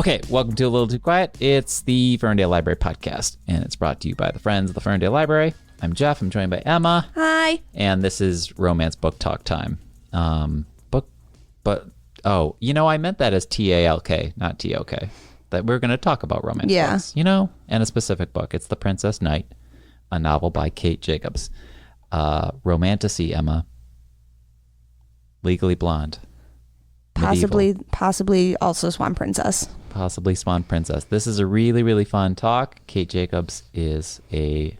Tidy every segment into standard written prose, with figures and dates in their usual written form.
Okay, welcome to A Little Too Quiet. It's the Ferndale Library podcast, and it's brought to you by the Friends of the Ferndale Library. I'm Jeff. I'm joined by Emma. Hi. And this is Romance Book Talk time. I meant that as TALK, not TOK. That we're going to talk about romance books, and a specific book. It's The Princess Knight, a novel by Cait Jacobs. Romantasy, Emma. Legally Blonde. Possibly also Swan Princess. Possibly Swan Princess. This is a really, really fun talk. Cait Jacobs is a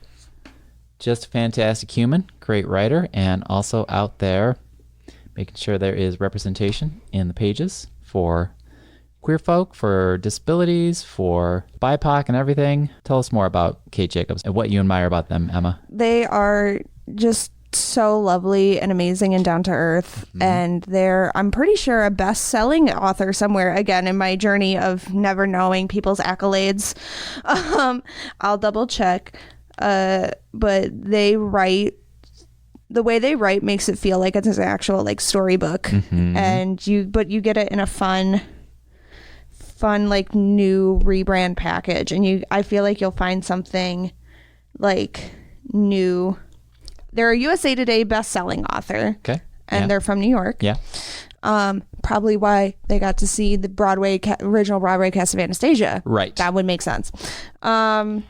just fantastic human, great writer, and also out there making sure there is representation in the pages for queer folk, for disabilities, for BIPOC and everything. Tell us more about Cait Jacobs and what you admire about them, Emma. They are just so lovely and amazing and down to earth. Mm-hmm. And they're, I'm pretty sure, a best-selling author somewhere. Again, in my journey of never knowing people's accolades, I'll double check. But they write, the way they write makes it feel like it's an actual like storybook. Mm-hmm. And you get it in a fun like new rebrand package. And I feel like you'll find something like new. They're a USA Today best-selling author. Okay. And they're from New York. Yeah. Probably why they got to see the original Broadway cast of Anastasia. Right. That would make sense. And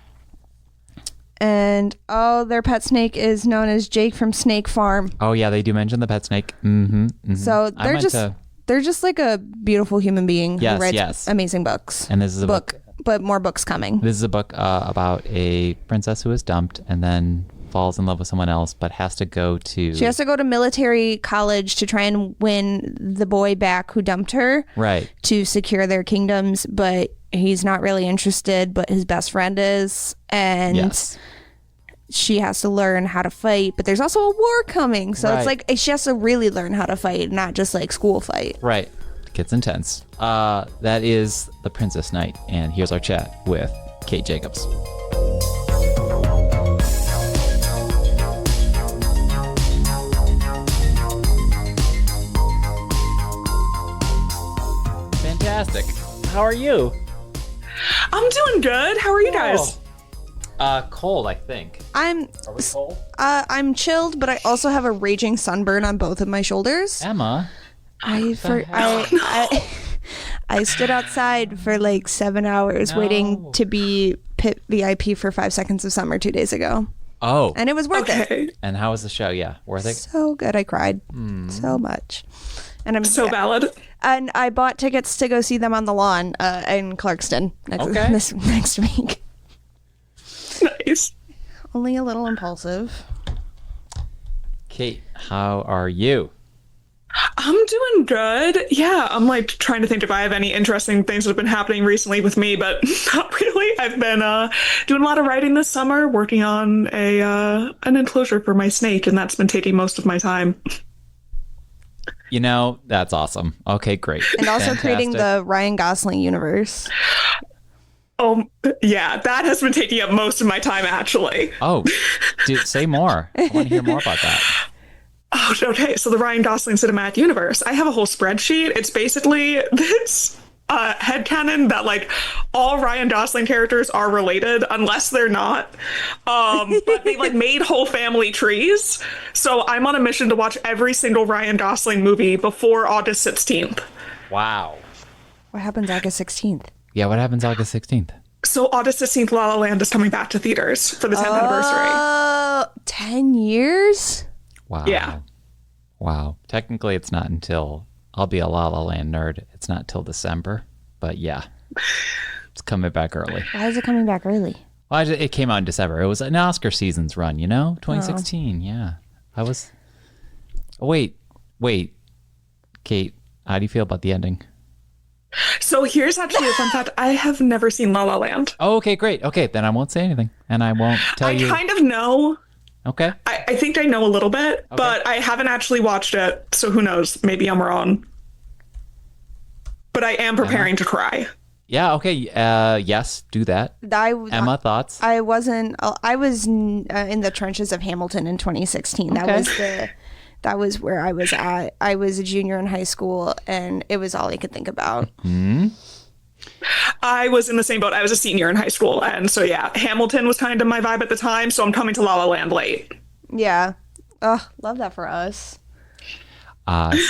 their pet snake is known as Jake from Snake Farm. Oh yeah, they do mention the pet snake. Mm-hmm, mm-hmm. So they're just like a beautiful human being who writes amazing books. And this is a book, but more books coming. This is a book about a princess who is dumped and then falls in love with someone else, but has to go to... She has to go to military college to try and win the boy back who dumped her. Right. To secure their kingdoms, but he's not really interested, but his best friend is. And she has to learn how to fight, but there's also a war coming. So it's like she has to really learn how to fight, not just like school fight. Right. It gets intense. That is The Princess Knight. And here's our chat with Cait Jacobs. Fantastic. How are you? I'm doing good. How are you guys? Cold, I think. Are we cold? I'm chilled, but I also have a raging sunburn on both of my shoulders. Emma. I stood outside for like 7 hours waiting to be pit VIP for 5 Seconds of Summer 2 days ago. Oh. And it was worth it. And how was the show? Yeah, worth it? So good. I cried so much. And I'm so valid. And I bought tickets to go see them on the lawn in Clarkston next week. Nice. Only a little impulsive. Cait, how are you? I'm doing good. Yeah, I'm like trying to think if I have any interesting things that have been happening recently with me, but not really. I've been doing a lot of writing this summer, working on an enclosure for my snake, and that's been taking most of my time. That's awesome. Okay, great. And also creating the Ryan Gosling universe. Oh, yeah, that has been taking up most of my time, actually. Oh, dude, say more. I want to hear more about that. Oh, okay. So the Ryan Gosling cinematic universe, I have a whole spreadsheet. It's basically this headcanon that like all Ryan Gosling characters are related unless they're not. But they like made whole family trees. So I'm on a mission to watch every single Ryan Gosling movie before August 16th. Wow. What happens August 16th? Yeah, what happens August 16th? So August 16th, La La Land is coming back to theaters for the 10th anniversary. 10 years? Wow. Yeah. Wow. Technically, it's not until... I'll be a La La Land nerd. It's not till December, but yeah, it's coming back early. Why is it coming back early? Well, it came out in December. It was an Oscar season's run, 2016. Yeah, I was. Oh, wait, Cait, how do you feel about the ending? So here's actually a fun fact. I have never seen La La Land. Oh, okay, great. Okay, then I won't say anything, and I won't tell you. I kind of know. Okay. I think I know a little bit, but I haven't actually watched it, so who knows? Maybe I'm wrong. But I am preparing to cry. Yeah, okay. Yes, do that. Emma, thoughts? I was in the trenches of Hamilton in 2016. Okay. That was where I was at. I was a junior in high school, and it was all I could think about. Mm-hmm. I was in the same boat. I was a senior in high school. And so, yeah, Hamilton was kind of my vibe at the time. So I'm coming to La La Land late. Yeah. Oh, love that for us.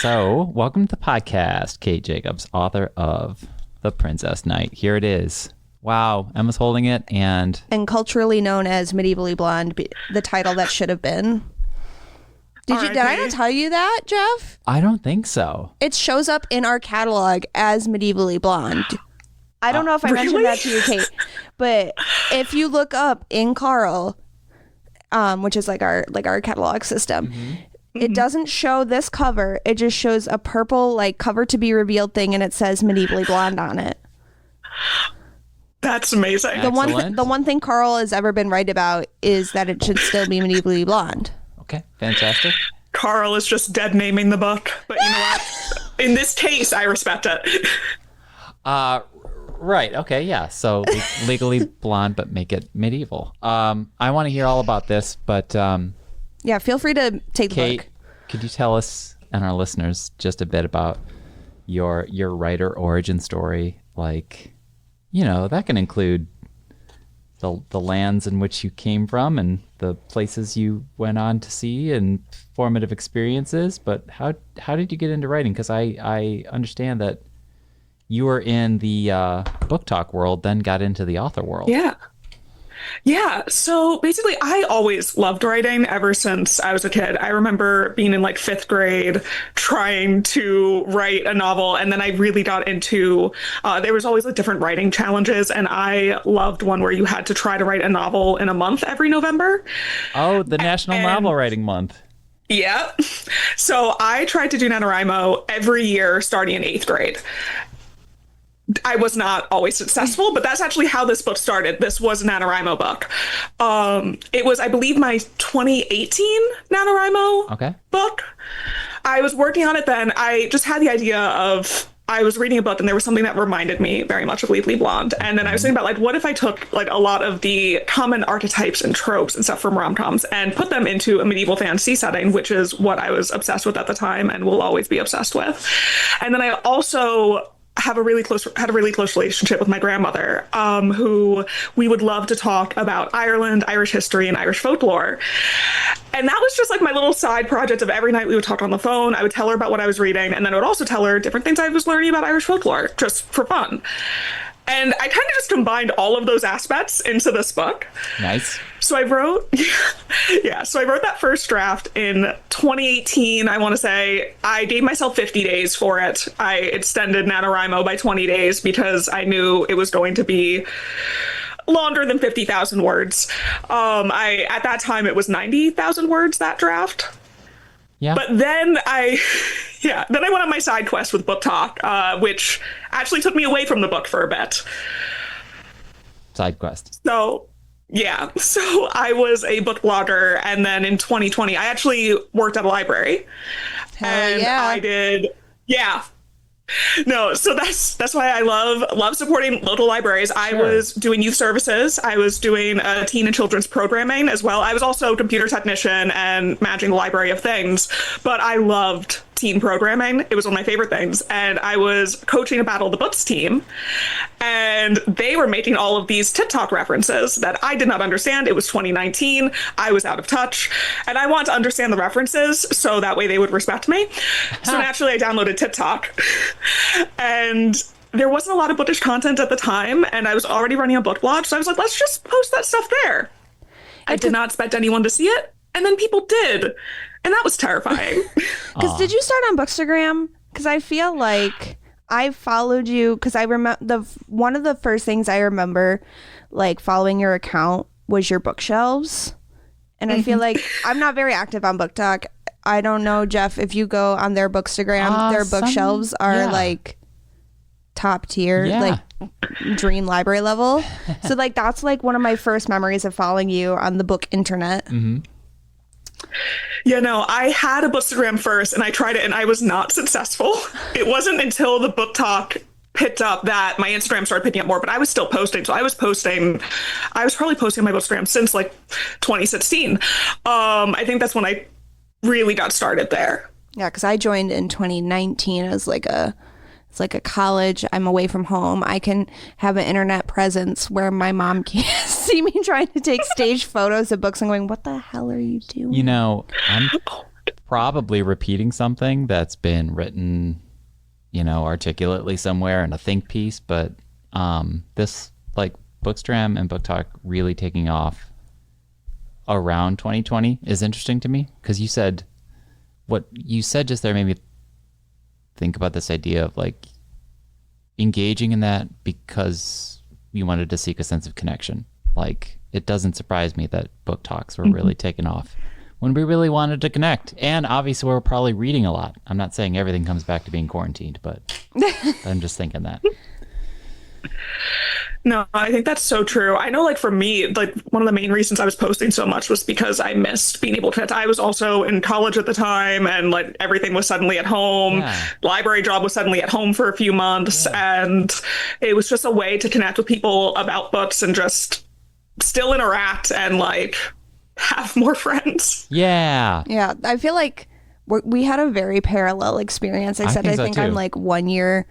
So welcome to the podcast, Cait Jacobs, author of The Princess Knight. Here it is. Wow, Emma's holding it, and culturally known as Medievally Blonde, the title that should have been. Did I not tell you that, Jeff? I don't think so. It shows up in our catalog as Medievally Blonde. I don't know if I mentioned that to you, Cait, but if you look up in Carl, which is like our catalog system, it doesn't show this cover. It just shows a purple like cover to be revealed thing, and it says Medievally Blonde on it. That's amazing. The one thing Carl has ever been right about is that it should still be Medievally Blonde. Okay, fantastic. Carl is just dead naming the book, but you know what? In this case, I respect it. Right. Okay. Yeah. So legally blonde, but make it medieval. I want to hear all about this, but yeah, feel free to take the Cait, book. could you tell us and our listeners just a bit about your writer origin story? Like, you know, that can include the lands in which you came from and the places you went on to see and formative experiences. But how did you get into writing? Because I understand that you were in the BookTok world, then got into the author world. Yeah. So basically, I always loved writing ever since I was a kid. I remember being in like 5th grade trying to write a novel. And then I really got into, there was always like different writing challenges. And I loved one where you had to try to write a novel in a month every November. Oh, the National Novel Writing Month. Yeah. So I tried to do NaNoWriMo every year starting in 8th grade. I was not always successful, but that's actually how this book started. This was a NaNoWriMo book. It was, I believe, my 2018 NaNoWriMo book. I was working on it then. I just had the idea of, I was reading a book and there was something that reminded me very much of Legally Blonde. And then I was thinking about like, what if I took like a lot of the common archetypes and tropes and stuff from rom-coms and put them into a medieval fantasy setting, which is what I was obsessed with at the time and will always be obsessed with. And then I also had a really close relationship with my grandmother, who we would love to talk about Ireland, Irish history, and Irish folklore. And that was just like my little side project of every night we would talk on the phone. I would tell her about what I was reading, and then I would also tell her different things I was learning about Irish folklore, just for fun. And I kind of just combined all of those aspects into this book. Nice. So I wrote, so I wrote that first draft in 2018, I want to say. I gave myself 50 days for it. I extended NaNoWriMo by 20 days because I knew it was going to be longer than 50,000 words. At that time, it was 90,000 words, that draft. Yeah. But then I went on my side quest with BookTok, which actually took me away from the book for a bit. Side quest. So I was a book blogger, and then in 2020, I actually worked at a library. I did, No, so that's why I love supporting local libraries. I was doing youth services. I was doing teen and children's programming as well. I was also a computer technician and managing the Library of Things, but I loved teen programming. It was one of my favorite things. And I was coaching a Battle of the Books team, and they were making all of these TikTok references that I did not understand. It was 2019. I was out of touch, and I wanted to understand the references so that way they would respect me. So naturally, I downloaded TikTok, and there wasn't a lot of bookish content at the time, and I was already running a book blog. So I was like, let's just post that stuff there. I did not expect anyone to see it, and then people did. And that was terrifying. Because did you start on Bookstagram? Because I feel like I followed you because I remember one of the first things I remember like following your account was your bookshelves. And I feel like I'm not very active on BookTok. I don't know, Jeff, if you go on their Bookstagram, their bookshelves are like top tier, like dream library level. So like that's like one of my first memories of following you on the book internet. Yeah, no, I had a Bookstagram first, and I tried it, and I was not successful. It wasn't until the BookTok picked up that my Instagram started picking up more, but I was still posting. So I was probably posting on my Bookstagram since like 2016. I think that's when I really got started there. Yeah, because I joined in 2019 as like a it's like a college, I'm away from home, I can have an internet presence where my mom can't see me trying to take stage photos of books and going, what the hell are you doing? You know, I'm probably repeating something that's been written, you know, articulately somewhere in a think piece, but this, like, Bookstram and BookTok really taking off around 2020 is interesting to me, because what you said just there made me think about this idea of, like, engaging in that because you wanted to seek a sense of connection. Like, it doesn't surprise me that book talks were really taking off when we really wanted to connect. And obviously we're probably reading a lot. I'm not saying everything comes back to being quarantined, but I'm just thinking that. No, I think that's so true. I know, like, for me, like, one of the main reasons I was posting so much was because I missed being able to. I was also in college at the time, and, like, everything was suddenly at home. Yeah. Library job was suddenly at home for a few months, and it was just a way to connect with people about books and just still interact and, like, have more friends. Yeah. Yeah, I feel like we had a very parallel experience. I think so, think too. I'm like 1 year,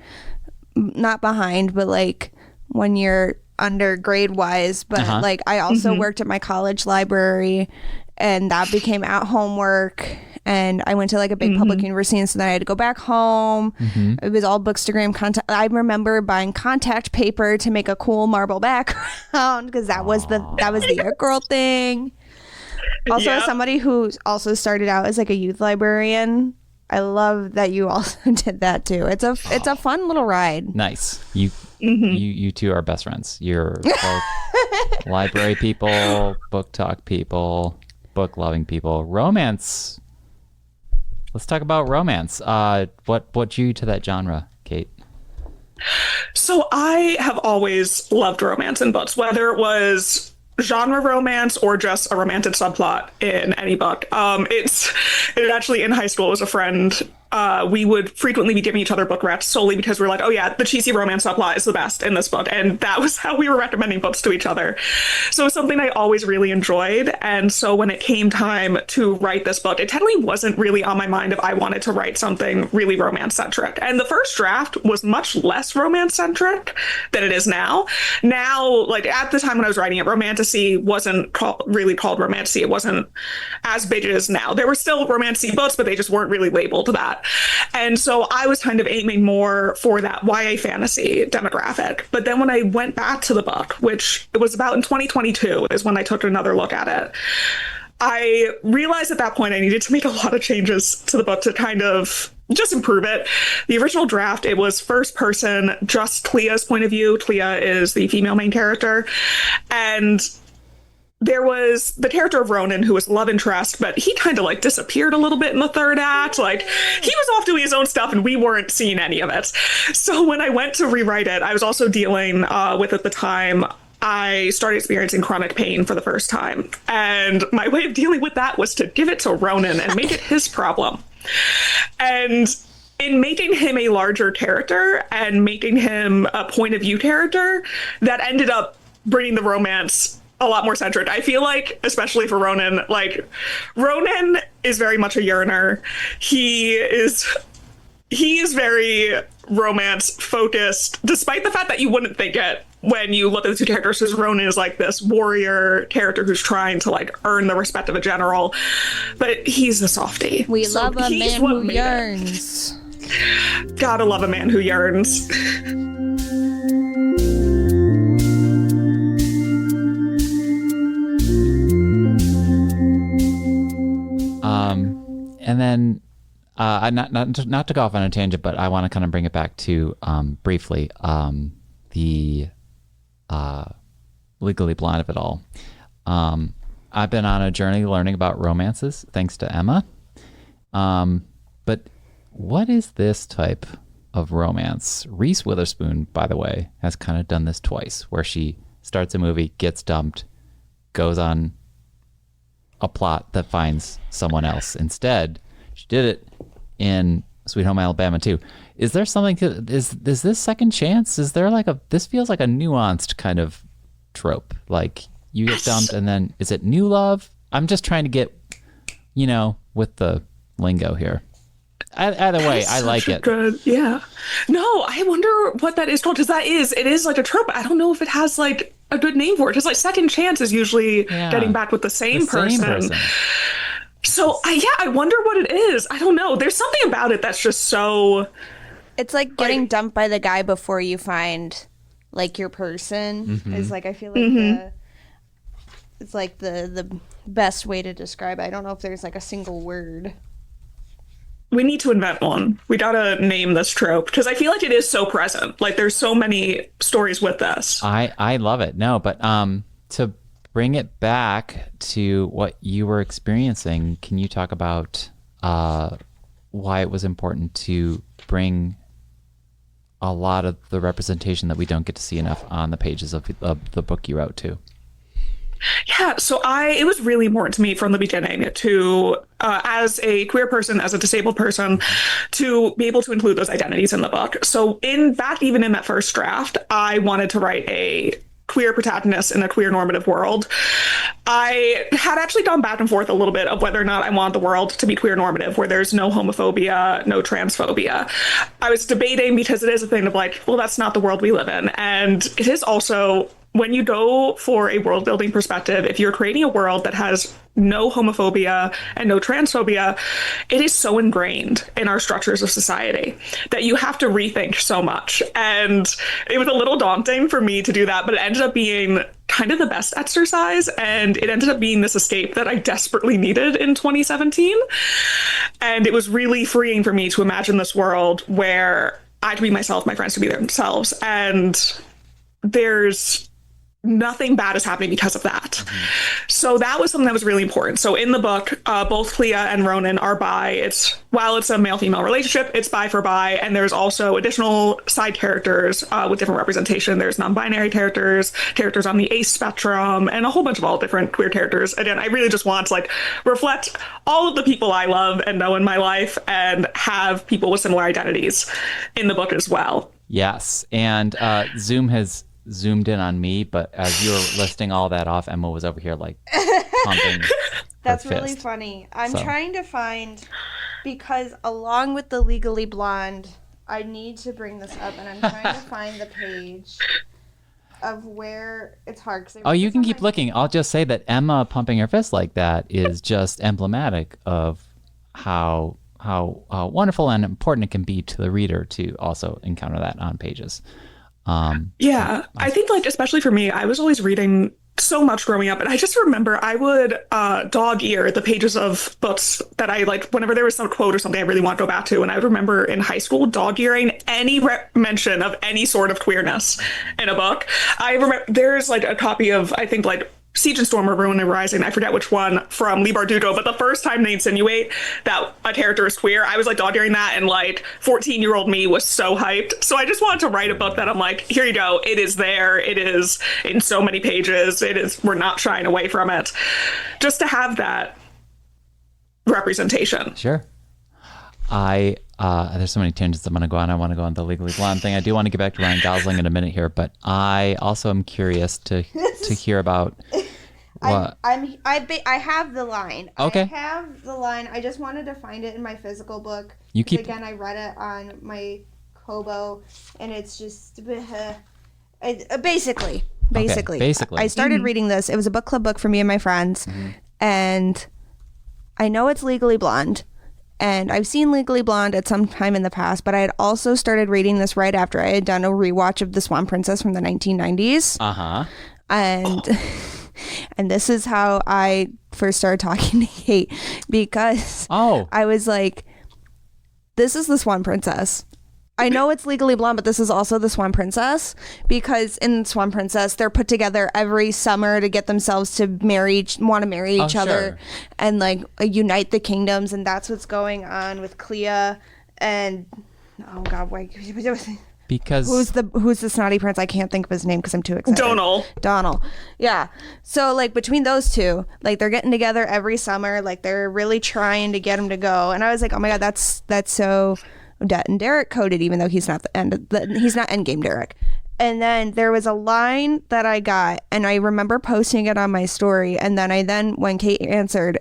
not behind, but like 1 year under grade wise. But like I also worked at my college library, and that became at home work. And I went to like a big public university, and so then I had to go back home. It was all Bookstagram contact. I remember buying contact paper to make a cool marble background, because that was the it girl thing. Also, as somebody who also started out as like a youth librarian, I love that you also did that too. It's a fun little ride. Nice. You two are best friends. You're both library people, book talk people, book loving people, romance. Let's talk about romance. What drew you to that genre, Cait? So I have always loved romance in books, whether it was genre romance or just a romantic subplot in any book. It actually, in high school, was a friend. We would frequently be giving each other book recs solely because we're like, oh yeah, the cheesy romance subplot is the best in this book. And that was how we were recommending books to each other. So it's something I always really enjoyed. And so when it came time to write this book, it technically wasn't really on my mind if I wanted to write something really romance centric. And the first draft was much less romance centric than it is now. Now, like at the time when I was writing it, romantasy wasn't really called romantasy. It wasn't as big as it is now. There were still romantasy books, but they just weren't really labeled that. And so I was kind of aiming more for that YA fantasy demographic. But then when I went back to the book, which it was about in 2022 is when I took another look at it, I realized at that point I needed to make a lot of changes to the book to kind of just improve it. The original draft, it was first person, just Clea's point of view. Clea is the female main character. And there was the character of Ronan, who was love interest, but he kind of like disappeared a little bit in the third act. Like he was off doing his own stuff and we weren't seeing any of it. So when I went to rewrite it, I was also dealing with at the time, I started experiencing chronic pain for the first time. And my way of dealing with that was to give it to Ronan and make it his problem. And in making him a larger character and making him a point of view character, that ended up bringing the romance a lot more centered. I feel like, especially for Ronan, like Ronan is very much a yearner. He is very romance focused, despite the fact that you wouldn't think it when you look at the two characters, because Ronan is like this warrior character who's trying to like earn the respect of a general, but he's a softie. We love a man who yearns. Gotta love a man who yearns. And then, not to go off on a tangent, but I want to kind of bring it back to briefly the Legally Blonde of it all. I've been on a journey learning about romances, thanks to Emma. But what is this type of romance? Reese Witherspoon, by the way, has kind of done this twice, where she starts a movie, gets dumped, goes on a plot that finds someone else instead. She did it in Sweet Home Alabama too. Is there something is this second chance? Is there like this feels like a nuanced kind of trope, like you get dumped and then is it new love? I'm just trying to get with the lingo here. Either way, I like it. Good, yeah. No, I wonder what that is called, because it is like a trope. I don't know if it has like a good name for it. Because like second chance is usually getting back with the same person. So I wonder what it is. I don't know. There's something about it that's just so. It's like getting dumped by the guy before you find like your person. Is like, I feel like it's like the best way to describe it. I don't know if there's like a single word. We need to invent one. We gotta name this trope, because I feel like it is so present. Like there's so many stories with this. I love it. No, but to bring it back to what you were experiencing, can you talk about why it was important to bring a lot of the representation that we don't get to see enough on the pages of the book you wrote too? Yeah, so it was really important to me from the beginning to, as a queer person, as a disabled person, to be able to include those identities in the book. So even in that first draft, I wanted to write a queer protagonist in a queer normative world. I had actually gone back and forth a little bit of whether or not I want the world to be queer normative, where there's no homophobia, no transphobia. I was debating, because it is a thing of like, well, that's not the world we live in. And it is also, when you go for a world building perspective, if you're creating a world that has no homophobia and no transphobia, it is so ingrained in our structures of society that you have to rethink so much. And it was a little daunting for me to do that, but it ended up being kind of the best exercise. And it ended up being this escape that I desperately needed in 2017. And it was really freeing for me to imagine this world where I could be myself, my friends could be themselves. And there's nothing bad is happening because of that. So that was something that was really important. So in the book, both Clea and Ronan are bi. While it's a male-female relationship, it's bi for bi. And there's also additional side characters with different representation. There's non-binary characters on the ace spectrum, and a whole bunch of all different queer characters. Again, I really just want to like reflect all of the people I love and know in my life, and have people with similar identities in the book as well. Yes. And Zoom has zoomed in on me, but as you were listing all that off, Emma was over here like pumping. That's really funny. I'm trying to find, because along with the Legally Blonde, I need to bring this up, and I'm trying to find the page of where it's hard. Oh, you can keep looking. I'll just say that Emma pumping her fist like that is just emblematic of how wonderful and important it can be to the reader to also encounter that on pages. I think like, especially for me, I was always reading so much growing up, and I just remember I would dog ear the pages of books that I like whenever there was some quote or something I really want to go back to. And I remember in high school dog earing any mention of any sort of queerness in a book. I remember there's like a copy of, I think, like Siege and Storm or Ruin and Rising, I forget which one, from Leigh Bardugo, but the first time they insinuate that a character is queer, I was like dog-earing that, and like 14-year-old me was so hyped. So I just wanted to write a book that I'm like, here you go, it is there, it is in so many pages, we're not shying away from it, just to have that representation. Sure. There's so many tangents I'm going to go on. I want to go on the Legally Blonde thing. I do want to get back to Ryan Gosling in a minute here, but I also am curious to hear about what. I have the line. Okay. I have the line. I just wanted to find it in my physical book. Again, I read it on my Kobo, and it's just basically. I started reading this. It was a book club book for me and my friends, and I know it's Legally Blonde. And I've seen Legally Blonde at some time in the past, but I had also started reading this right after I had done a rewatch of The Swan Princess from the 1990s. And this is how I first started talking to Cait, because I was like, this is The Swan Princess. I know it's Legally Blonde, but this is also The Swan Princess, because in Swan Princess, they're put together every summer to get themselves to want to marry each other and like unite the kingdoms. And that's what's going on with Clea and, oh God, because who's the snotty prince? I can't think of his name because I'm too excited. Donal. Yeah. So like between those two, like they're getting together every summer, like they're really trying to get him to go. And I was like, oh my God, that's so Odette and Derek coded, even though he's not he's not Endgame Derek. And then there was a line that I got, and I remember posting it on my story. And then when Cait answered,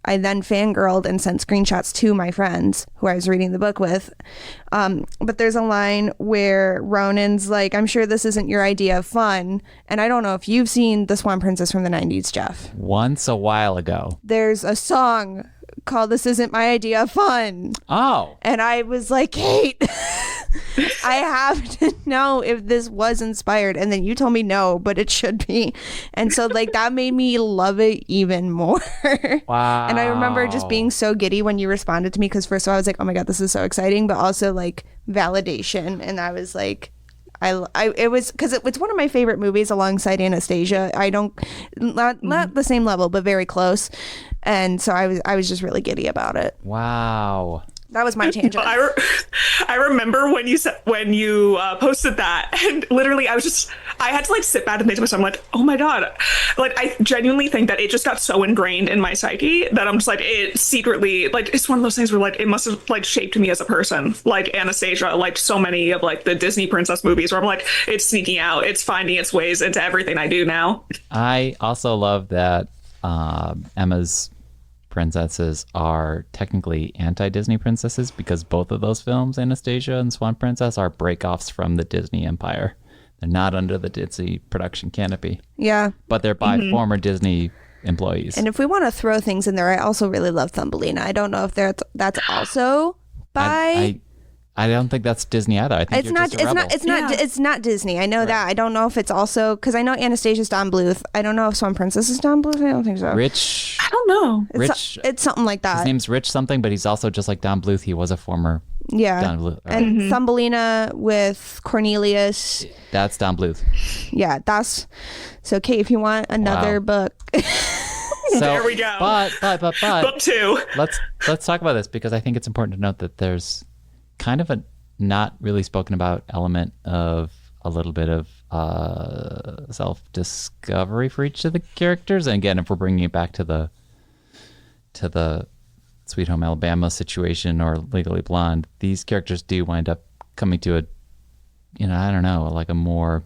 I then fangirled and sent screenshots to my friends who I was reading the book with. But there's a line where Ronan's like, I'm sure this isn't your idea of fun. And I don't know if you've seen The Swan Princess from the 90s, Jeff. Once a while ago. There's a song called This Isn't My Idea of Fun. Oh. And I was like, Cait, I have to know if this was inspired. And then you told me no, but it should be. And so like that made me love it even more. Wow. And I remember just being so giddy when you responded to me, because first of all I was like, oh my God, this is so exciting, but also like validation. And I was like, it was because it's one of my favorite movies alongside Anastasia. I don't not the same level, but very close. And so I was just really giddy about it. Wow. That was my tangent. I remember when you posted that, and literally I had to like sit back and think to myself, I'm like, oh my God, like I genuinely think that it just got so ingrained in my psyche that I'm just like, it secretly, like it's one of those things where like it must have like shaped me as a person, like Anastasia, like so many of like the Disney princess movies where I'm like, it's sneaking out, it's finding its ways into everything I do now. I also love that Emma's princesses are technically anti-Disney princesses, because both of those films, Anastasia and Swan Princess, are breakoffs from the Disney empire. They're not under the Disney production canopy. Yeah. But they're by former Disney employees. And if we want to throw things in there, I also really love Thumbelina. I don't know if that's also by... I don't think that's Disney either. I think it's not Disney. I know that. I don't know if it's also, because I know Anastasia's Don Bluth. I don't know if Swan Princess is Don Bluth. I don't think so. Rich. I don't know. It's something like that. His name's Rich something, but he's also just like Don Bluth. He was a former Don Bluth. And Thumbelina with Cornelius. That's Don Bluth. Yeah, that's so. Cait, if you want another book. So, there we go. But book 2. Let's talk about this, because I think it's important to note that there's kind of a not really spoken about element of a little bit of self-discovery for each of the characters. And again, if we're bringing it back to the Sweet Home Alabama situation or Legally Blonde, these characters do wind up coming to a, I don't know, like a more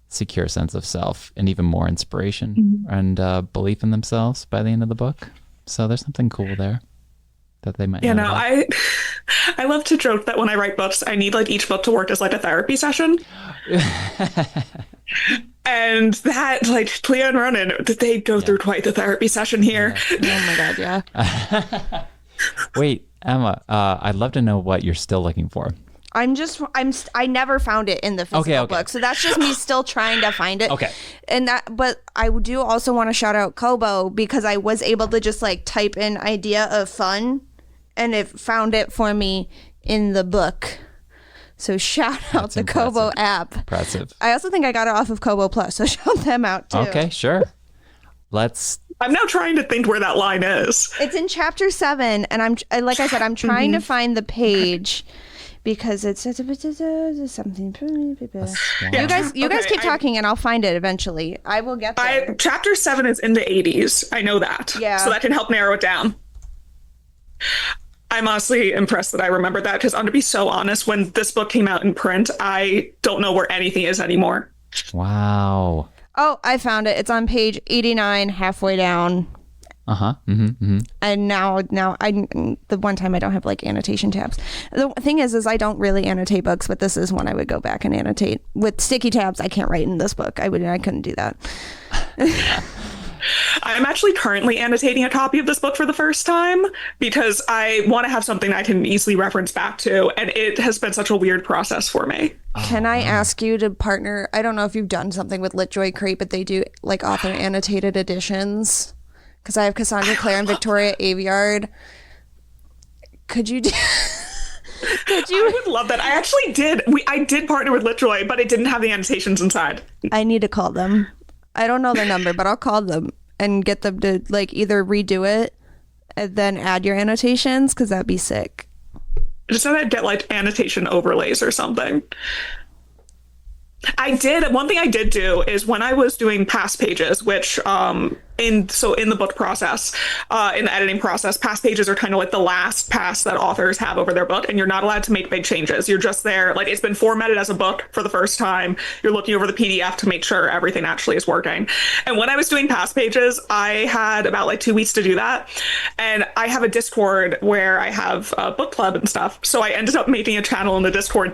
secure sense of self and even more inspiration and belief in themselves by the end of the book. So there's something cool there that they might know about. I love to joke that when I write books, I need like each book to work as like a therapy session. And that, like, Clea and Ronan, they go through quite the therapy session here. Yeah. Oh my God, yeah. Wait, Emma, I'd love to know what you're still looking for. I never found it in the physical book, so that's just me still trying to find it. Okay. But I do also want to shout out Kobo, because I was able to just like type in idea of fun, and it found it for me in the book. So shout out the Kobo app. Impressive. I also think I got it off of Kobo Plus, so shout them out too. Okay, sure. I'm now trying to think where that line is. It's in chapter 7, and I'm like I said, I'm trying to find the page. Because it's something. You guys keep talking, and I'll find it eventually. I will get there. Chapter 7 is in the 80s. I know that. Yeah. So that can help narrow it down. I'm honestly impressed that I remembered that, because I'm going to be so honest, when this book came out in print, I don't know where anything is anymore. Wow. Oh, I found it. It's on page 89, halfway down. And now the one time I don't have like annotation tabs. The thing is I don't really annotate books, but this is one I would go back and annotate. With sticky tabs, I can't write in this book. I couldn't do that. I'm actually currently annotating a copy of this book for the first time, because I want to have something I can easily reference back to, and it has been such a weird process for me. Can I ask you to partner? I don't know if you've done something with LitJoy Crate, but they do like author annotated editions. Because I have Cassandra Clare and Victoria Aveyard. Could you do... I would love that. I actually did. I did partner with LitJoy, but it didn't have the annotations inside. I need to call them. I don't know their number, but I'll call them and get them to like either redo it and then add your annotations, because that'd be sick. Just so I'd get like annotation overlays or something. One thing I did do is when I was doing past pages, which in the book process, in the editing process, pass pages are kind of like the last pass that authors have over their book, and you're not allowed to make big changes. You're just there, like it's been formatted as a book for the first time. You're looking over the PDF to make sure everything actually is working. And when I was doing pass pages, I had about like 2 weeks to do that. And I have a Discord where I have a book club and stuff. So I ended up making a channel in the Discord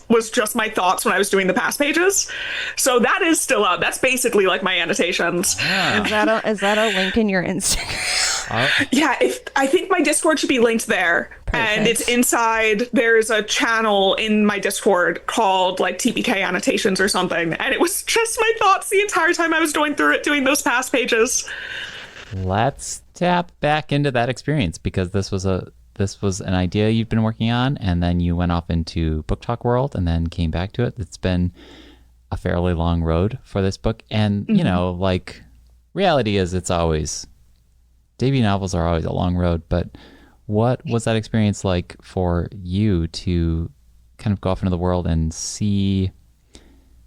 was just my thoughts when I was doing the pass pages. So that is still up. That's basically like my annotations. Yeah. Is that a link in your Instagram? Yeah, I think my Discord should be linked there. Perfect. And it's inside, there's a channel in my Discord called like TPK annotations or something. And it was just my thoughts the entire time I was going through it, doing those past pages. Let's tap back into that experience, because this was an idea you've been working on, and then you went off into BookTok world and then came back to it. It's been a fairly long road for this book. And, you know, like, reality is debut novels are always a long road, but what was that experience like for you to kind of go off into the world and see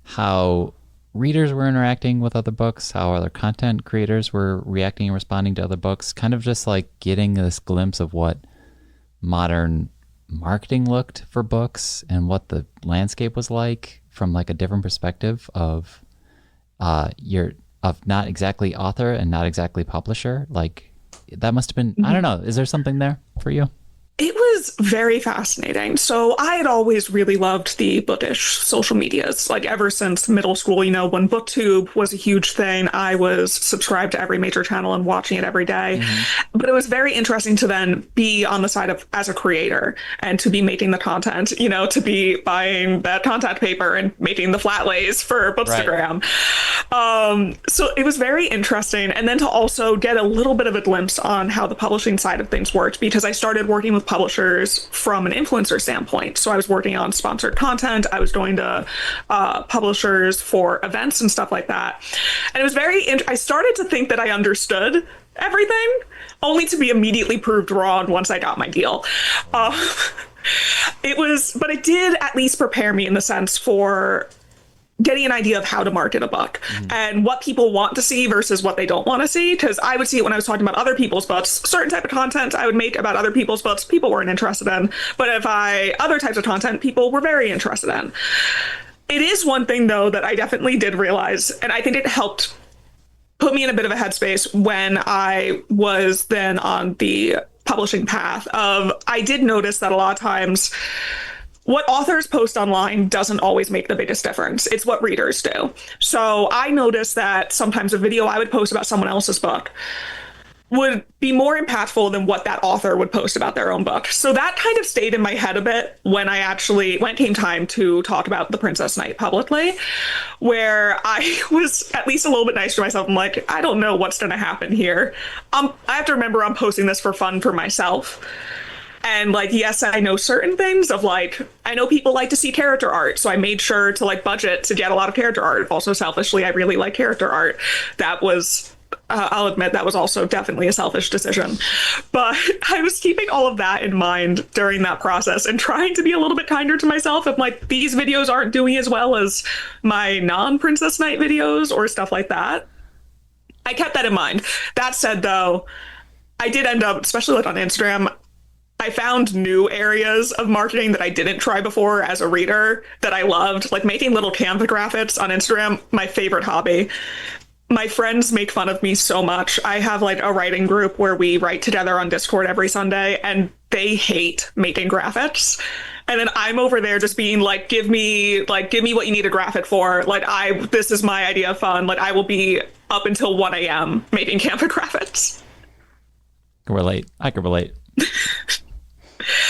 how readers were interacting with other books, how other content creators were reacting and responding to other books, kind of just like getting this glimpse of what modern marketing looked for books and what the landscape was like from like a different perspective of not exactly author and not exactly publisher? Like, that must have been, I don't know, is there something there for you? It was very fascinating. So I had always really loved the bookish social medias, like ever since middle school. You know, when BookTube was a huge thing, I was subscribed to every major channel and watching it every day. But it was very interesting to then be on the side of as a creator and to be making the content, you know, to be buying that contact paper and making the flat lays for Bookstagram. Right. So it was very interesting. And then to also get a little bit of a glimpse on how the publishing side of things worked, because I started working with publishers from an influencer standpoint. So I was working on sponsored content. I was going to publishers for events and stuff like that. And it was I started to think that I understood everything, only to be immediately proved wrong once I got my deal. But it did at least prepare me in the sense for getting an idea of how to market a book and what people want to see versus what they don't want to see. Because I would see it when I was talking about other people's books, certain type of content I would make about other people's books, people weren't interested in. But other types of content, people were very interested in. It is one thing, though, that I definitely did realize, and I think it helped put me in a bit of a headspace when I was then on the publishing path I did notice that a lot of times what authors post online doesn't always make the biggest difference. It's what readers do. So I noticed that sometimes a video I would post about someone else's book would be more impactful than what that author would post about their own book. So that kind of stayed in my head a bit when it came time to talk about The Princess Knight publicly, where I was at least a little bit nice to myself. I'm like, I don't know what's going to happen here. I have to remember I'm posting this for fun for myself. And like, yes, I know certain things of like, I know people like to see character art. So I made sure to like budget to get a lot of character art. Also, selfishly, I really like character art. That was, I'll admit, that was also definitely a selfish decision. But I was keeping all of that in mind during that process and trying to be a little bit kinder to myself. Of like, these videos aren't doing as well as my non-Princess Knight videos or stuff like that. I kept that in mind. That said, though, I did end up, especially like on Instagram, I found new areas of marketing that I didn't try before as a reader that I loved, like making little Canva graphics on Instagram, my favorite hobby. My friends make fun of me so much. I have like a writing group where we write together on Discord every Sunday, and they hate making graphics. And then I'm over there just being like, give me what you need a graphic for. Like, this is my idea of fun. Like, I will be up until 1 a.m. making Canva graphics. I can relate.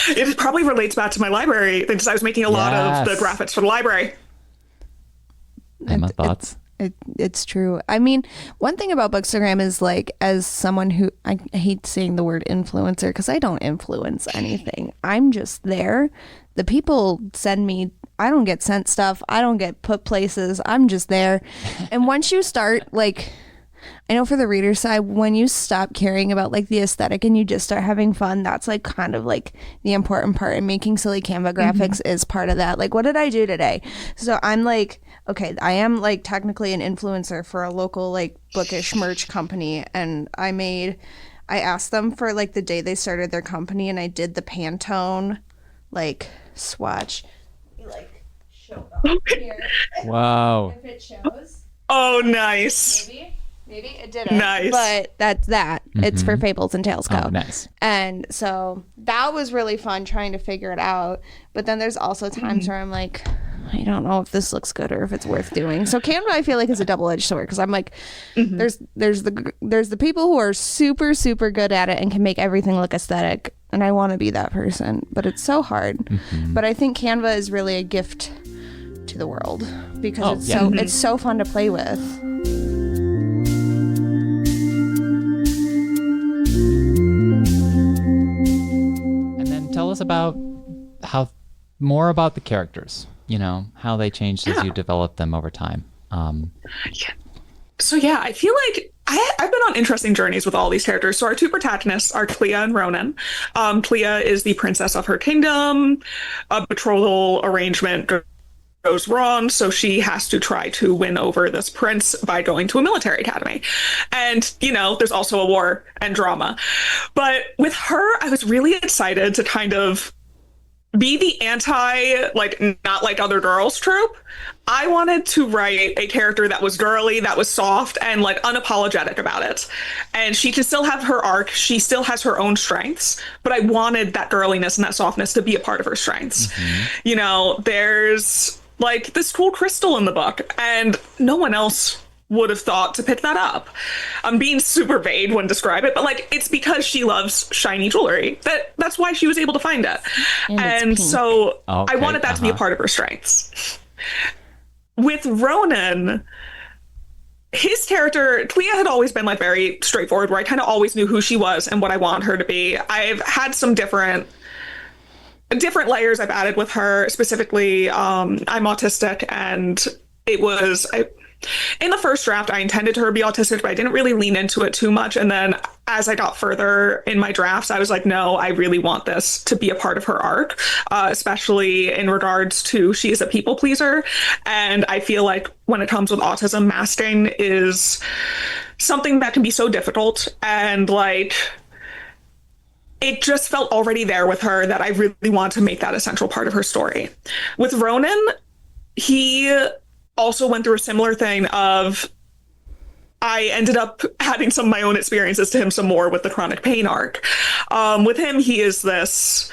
It probably relates back to my library because I was making a lot of the graphics for the library. Emma, thoughts? It's true. I mean, one thing about Bookstagram is like, as someone who, I hate saying the word influencer because I don't influence anything. I'm just there. The people send me, I don't get sent stuff. I don't get put places. I'm just there. And once you start like I know for the reader side, when you stop caring about like the aesthetic and you just start having fun, that's like kind of like the important part. And making silly Canva graphics is part of that. Like, what did I do today? So I'm like, okay, I am like technically an influencer for a local like bookish merch company, and I asked them for like the day they started their company, and I did the Pantone like swatch. You like show up here. Wow. If it shows. Oh, nice. Maybe it didn't. Nice. But that's that. It's for Fables and Tales Co. Oh, nice. And so that was really fun trying to figure it out. But then there's also times where I'm like, I don't know if this looks good or if it's worth doing. So Canva, I feel like, is a double-edged sword, because I'm like, there's the people who are super, super good at it and can make everything look aesthetic. And I want to be that person, but it's so hard. But I think Canva is really a gift to the world, because it's so fun to play with. And then tell us about more about the characters, how they changed as you developed them over time. So yeah, I feel like I've been on interesting journeys with all these characters. So our two protagonists are Clea and Ronan. Clea is the princess of her kingdom. A betrothal arrangement goes wrong, so she has to try to win over this prince by going to a military academy. And, there's also a war and drama. But with her, I was really excited to kind of be the not like other girls trope. I wanted to write a character that was girly, that was soft, and like unapologetic about it. And she can still have her arc. She still has her own strengths, but I wanted that girliness and that softness to be a part of her strengths. There's like this cool crystal in the book, and no one else would have thought to pick that up. I'm being super vague when describe it, but like it's because she loves shiny jewelry. That's why she was able to find it. And so I wanted that to be a part of her strengths. With Ronan, his character, Clea had always been like very straightforward, where I kind of always knew who she was and what I want her to be. I've had some different layers I've added with her. Specifically, I'm autistic, and in the first draft, I intended her to be autistic, but I didn't really lean into it too much. And then as I got further in my drafts, I was like, no, I really want this to be a part of her arc, especially in regards to she is a people pleaser. And I feel like when it comes with autism, masking is something that can be so difficult. And like, it just felt already there with her that I really want to make that a central part of her story. With Ronan, he also went through a similar thing of, I ended up adding some of my own experiences to him some more with the chronic pain arc. With him, he is this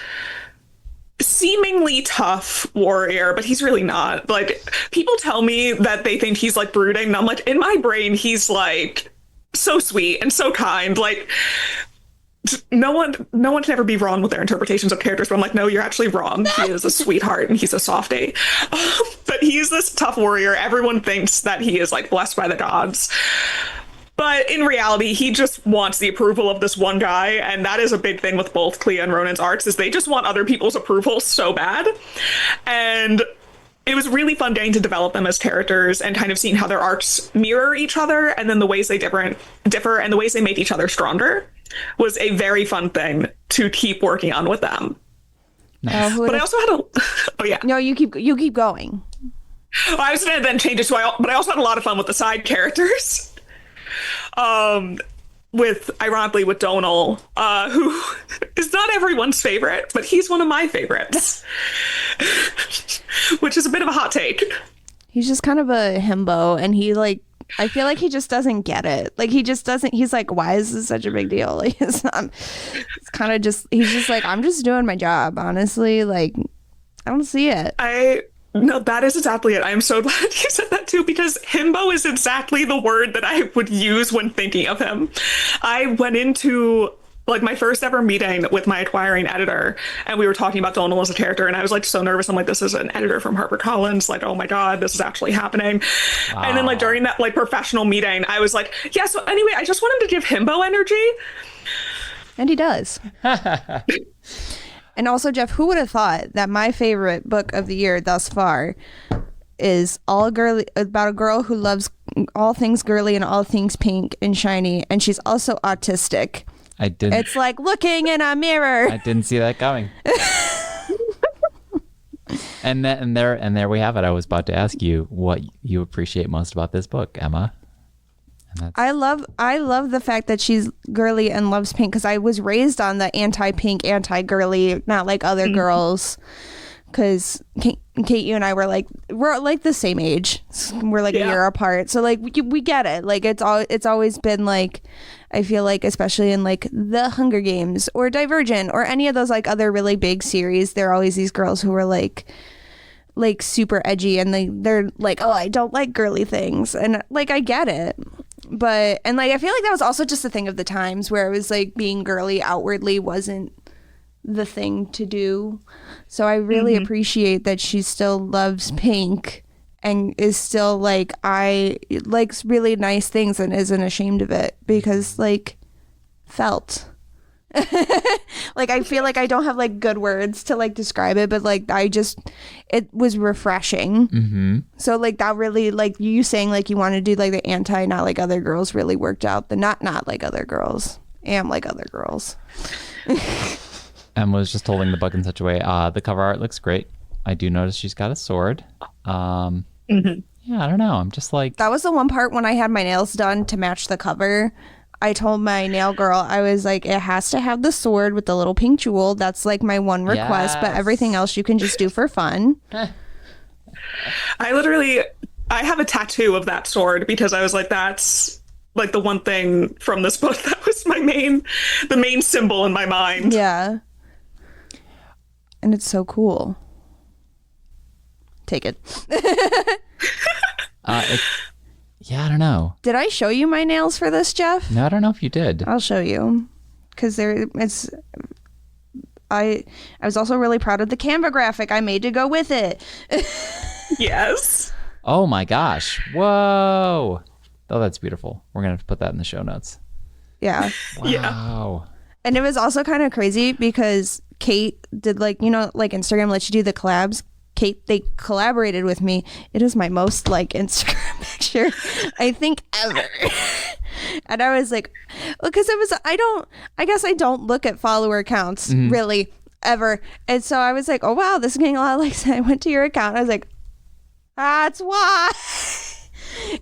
seemingly tough warrior, but he's really not. Like, people tell me that they think he's like brooding, and I'm like, in my brain, he's like so sweet and so kind. Like, no one can ever be wrong with their interpretations of characters, but I'm like, no, you're actually wrong. He is a sweetheart and he's a softie. But he's this tough warrior. Everyone thinks that he is like blessed by the gods. But in reality, he just wants the approval of this one guy. And that is a big thing with both Clea and Ronan's arcs, is they just want other people's approval so bad. And it was really fun getting to develop them as characters and kind of seeing how their arcs mirror each other, and then the ways they differ and the ways they make each other stronger was a very fun thing to keep working on with them. Nice. But I also had oh yeah. No, you keep going. I was going to then change it but I also had a lot of fun with the side characters. Ironically with Donal, who is not everyone's favorite, but he's one of my favorites. Which is a bit of a hot take. He's just kind of a himbo, and he like, I feel like he just doesn't get it. Like, he just doesn't, he's like, why is this such a big deal? Like, it's kind of just, he's just like, I'm just doing my job, honestly. Like, I don't see it. No, that is exactly it. I'm so glad you said that too, because himbo is exactly the word that I would use when thinking of him. I went into like my first ever meeting with my acquiring editor, and we were talking about Donal as a character, and I was like so nervous. I'm like, this is an editor from HarperCollins. Like, oh my God, this is actually happening. Wow. And then like during that like professional meeting, I was like, yeah, so anyway, I just want him to give himbo energy. And he does. And also, Jeff, who would have thought that my favorite book of the year thus far is all girly, about a girl who loves all things girly and all things pink and shiny, and she's also autistic. I didn't. It's like looking in a mirror. I didn't see that coming. And there we have it. I was about to ask you what you appreciate most about this book, Emma. I love the fact that she's girly and loves pink, because I was raised on the anti-pink, anti-girly, not like other girls. Because Cait, you and I we're like the same age. We're like a year apart, so like we get it. Like it's always been like, I feel like, especially in like the Hunger Games or Divergent or any of those like other really big series, there are always these girls who are like super edgy, and they're like, oh, I don't like girly things, and like I get it. But and like I feel like that was also just a thing of the times where it was like being girly outwardly wasn't the thing to do. So I really appreciate that she still loves pink and is still like, I likes really nice things and isn't ashamed of it, because like felt like I feel like I don't have like good words to like describe it, but like it was refreshing. So like that really, like you saying like you want to do like the anti not like other girls really worked out. The not like other girls, am like other girls. Emma was just holding the book in such a way. The cover art looks great. I do notice she's got a sword. Yeah, I don't know. I'm just like... That was the one part when I had my nails done to match the cover. I told my nail girl, I was like, it has to have the sword with the little pink jewel. That's like my one request, but everything else you can just do for fun. I have a tattoo of that sword because I was like, that's like the one thing from this book that was the main symbol in my mind. Yeah. And it's so cool. Take it. Yeah, I don't know. Did I show you my nails for this, Jeff? No, I don't know if you did. I'll show you. Because I was also really proud of the Canva graphic I made to go with it. Yes. Oh my gosh. Whoa. Oh, that's beautiful. We're going to have to put that in the show notes. Yeah. Wow. Yeah. And it was also kind of crazy because Cait did like Instagram lets you do the collabs. Cait, they collaborated with me. It is my most like Instagram picture I think ever. And I was like, well, because I guess I don't look at follower counts really ever. And so I was like, oh wow, this is getting a lot of likes. I went to your account. I was like, that's why.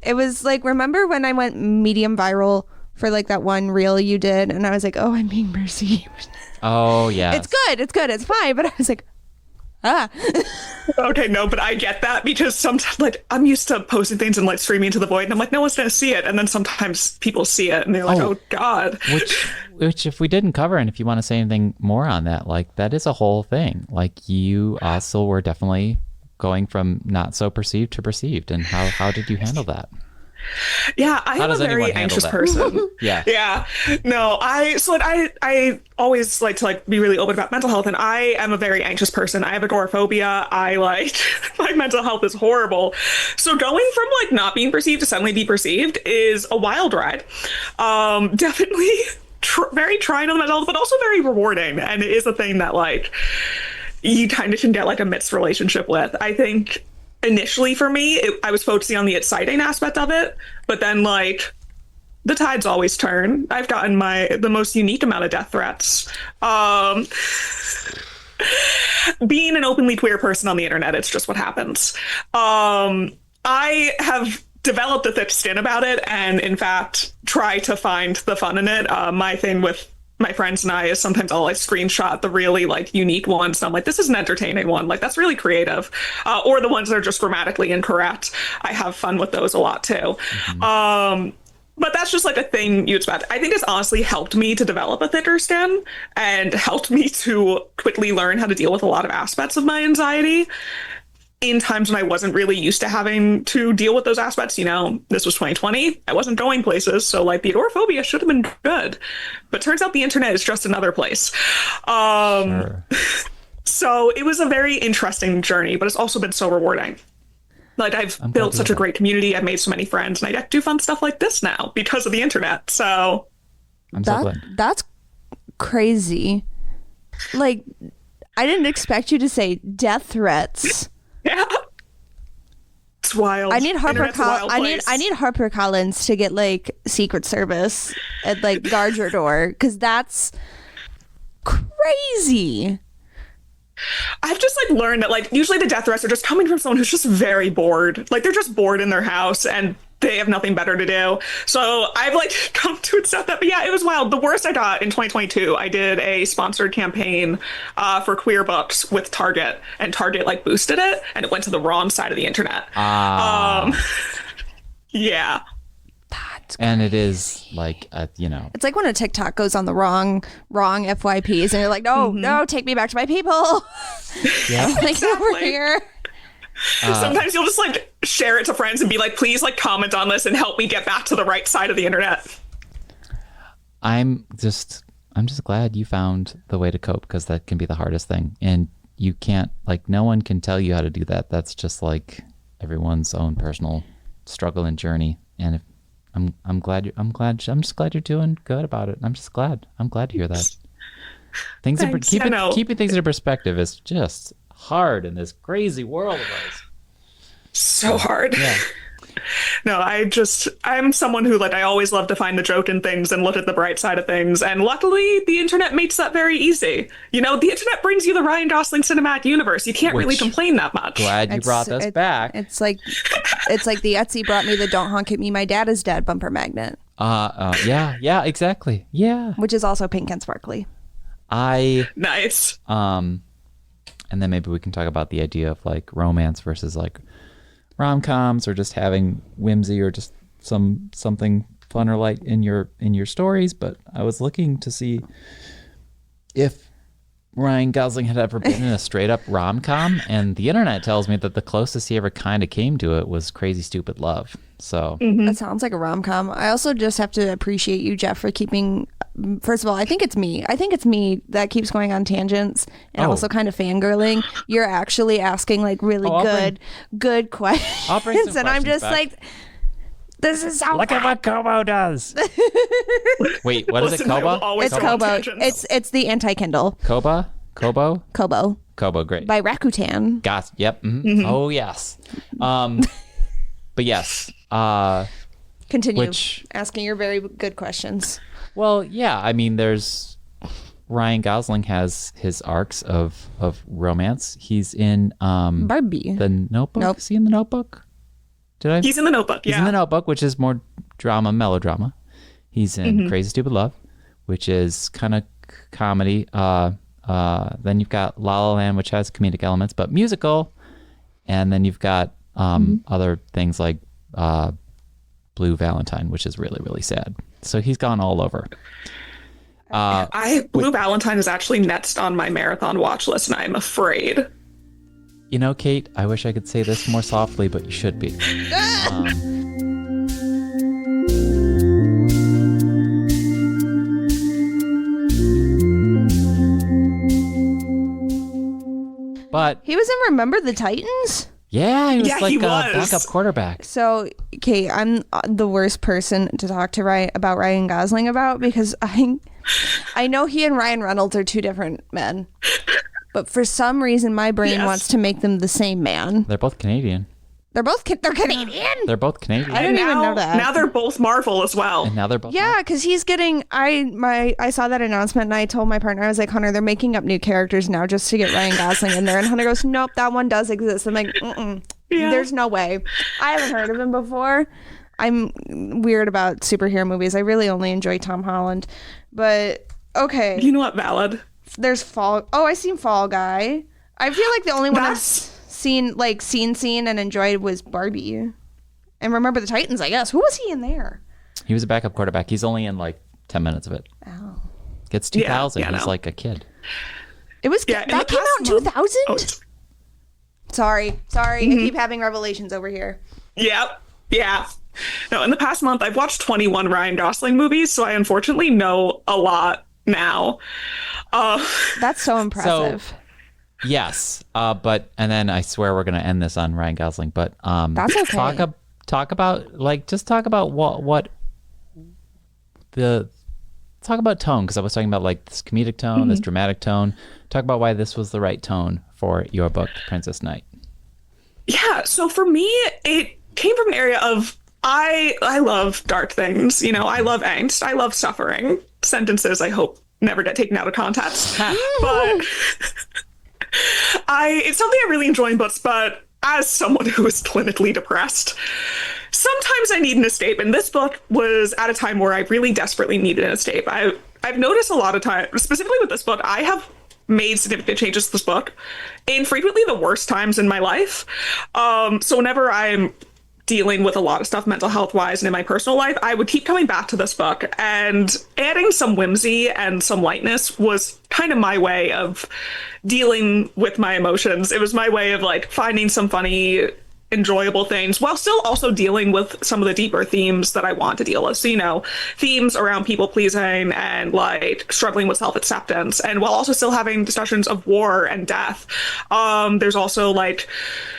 It was like, remember when I went medium viral for like that one reel you did, and I was like, oh, I'm being perceived. Oh yeah. It's good, it's fine. But I was like, Okay, no, but I get that because sometimes like I'm used to posting things and like streaming into the void, and I'm like, no one's gonna see it, and then sometimes people see it and they're like, oh god. Which if we didn't cover, and if you want to say anything more on that, like that is a whole thing. Like you also were definitely going from not so perceived to perceived, and how did you handle that? Yeah, I'm a very anxious person. Yeah. No, I always like to like be really open about mental health, and I am a very anxious person. I have agoraphobia. I like my mental health is horrible. So going from like not being perceived to suddenly be perceived is a wild ride. Definitely very trying on the mental health, but also very rewarding. And it is a thing that like you kind of can get like a mixed relationship with. I think initially for me, I was focusing on the exciting aspect of it, but then like the tides always turn. I've gotten the most unique amount of death threats. Being an openly queer person on the internet, it's just what happens. I have developed a thick skin about it, and in fact try to find the fun in it. My thing with my friends and I is sometimes I'll like screenshot the really like unique ones. So I'm like, this is an entertaining one. Like that's really creative. Or the ones that are just grammatically incorrect. I have fun with those a lot too. But that's just like a thing you expect. I think it's honestly helped me to develop a thicker skin and helped me to quickly learn how to deal with a lot of aspects of my anxiety in times when I wasn't really used to having to deal with those aspects. You know, this was 2020. I wasn't going places. So like the agoraphobia should have been good. But turns out the internet is just another place. Sure. So it was a very interesting journey, but it's also been so rewarding. Like I've built such a great community. I've made so many friends, and I get to do fun stuff like this now because of the internet. So that's crazy. Like I didn't expect you to say death threats. Yeah. It's wild. I need Internet's a wild place. I need Harper Collins to get like Secret Service and like guard your door, because that's crazy. I've just like learned that like usually the death threats are just coming from someone who's just very bored. Like they're just bored in their house and they have nothing better to do. So I've like come to accept that. But yeah, it was wild. The worst I got in 2022, I did a sponsored campaign for queer books with Target, and Target like boosted it and it went to the wrong side of the internet. Yeah. And it is like, It's like when a TikTok goes on the wrong FYPs and you're like, no, take me back to my people. yeah. Like, Exactly. over here. Sometimes you'll just like share it to friends and be like, please like comment on this and help me get back to the right side of the internet. I'm just glad you found the way to cope, because that can be the hardest thing. And you can't, like, no one can tell you how to do that. That's just like everyone's own personal struggle and journey. And if, I'm just glad you're doing good about it. I'm glad to hear that. Things Thanks. keeping things in perspective is just hard in this crazy world of ours. So hard. Yeah. No, I'm someone who like I always love to find the joke in things and look at the bright side of things. And luckily the internet makes that very easy. You know, the internet brings you the Ryan Gosling cinematic universe. You can't really complain that much. Glad you brought us back. It's like the Etsy brought me the "Don't honk at me, my dad is dead" bumper magnet. Yeah, exactly. Yeah. Which is also pink and sparkly. Nice. And then maybe we can talk about the idea of like romance versus like rom-coms, or just having whimsy, or just something fun or light in your stories. But I was looking to see if Ryan Gosling had ever been in a straight up rom-com, and the internet tells me that the closest he ever kind of came to it was Crazy Stupid Love. So That sounds like a rom-com. I also just have to appreciate you, Jeff, for keeping, first of all, I think it's me that keeps going on tangents and also kind of fangirling. You're actually asking like really good questions. I'll bring some and I'm questions just back. like, this is so Look at what Kobo does. Wait, what is it? Listen, I will Kobo? always It's go on Kobo. tangents. It's the anti-Kindle. Kobo? Kobo Great. by Rakuten. Got. Yep. Oh yes. But yes. Continue asking your very good questions. Well, yeah. I mean, there's Ryan Gosling has his arcs of romance. He's in Barbie. The Notebook. Nope. Is he in The Notebook? He's in The Notebook. He's in The Notebook, which is more melodrama. He's in Crazy Stupid Love, which is kind of comedy. Then you've got La La Land, which has comedic elements, but musical. And then you've got other things like Blue Valentine, which is really, really sad. So he's gone all over. Blue Valentine is actually next on my marathon watch list, and I'm afraid. You know, Cait, I wish I could say this more softly, but you should be. But He was in Remember the Titans? yeah, he was Yeah, like he a was. backup quarterback. So, Kate, I'm the worst person to talk to about Ryan Gosling about, because I know he and Ryan Reynolds are two different men, but for some reason my brain wants to make them the same man. They're both Canadian. They're Canadian. They're both Canadian. I didn't even know that. Now they're both Marvel as well. And now they're both. Yeah, because he's getting. I saw that announcement and I told my partner, I was like, Hunter, they're making up new characters now just to get Ryan Gosling in there. And Hunter goes, nope, that one does exist. I'm like, there's no way. I haven't heard of him before. I'm weird about superhero movies. I really only enjoy Tom Holland. But okay, You know what? Valid. there's Fall. Oh, I seen Fall Guy. I feel like the only one I've seen and enjoyed was Barbie. And Remember the Titans, I guess. Who was he in there? He was a backup quarterback. He's only in like 10 minutes of it. Oh. Gets 2000. Yeah, He's no. like a kid. It was Yeah, in that the came out in past month- 2000? Sorry. I keep having revelations over here. Yep. Yeah. No, in the past month, I've watched 21 Ryan Gosling movies, so I unfortunately know a lot now. That's so impressive. Yes. And then I swear we're going to end this on Ryan Gosling. But That's okay. talk about talk about tone, because I was talking about like this comedic tone, this dramatic tone. Talk about why this was the right tone for your book, Princess Knight. Yeah, so for me, it came from an area of I love dark things. You know, I love angst. I love suffering. Sentences I hope never get taken out of context. But it's something I really enjoy in books, but as someone who is clinically depressed, sometimes I need an escape. And this book was at a time where I really desperately needed an escape. I've noticed a lot of times, specifically with this book, I have made significant changes to this book in frequently the worst times in my life. So whenever I'm dealing with a lot of stuff mental health wise and in my personal life, I would keep coming back to this book, and adding some whimsy and some lightness was kind of my way of dealing with my emotions. It was my way of like finding some funny, enjoyable things while still also dealing with some of the deeper themes that I want to deal with. So, you know, themes around people pleasing and like struggling with self-acceptance, and while also still having discussions of war and death. There's also like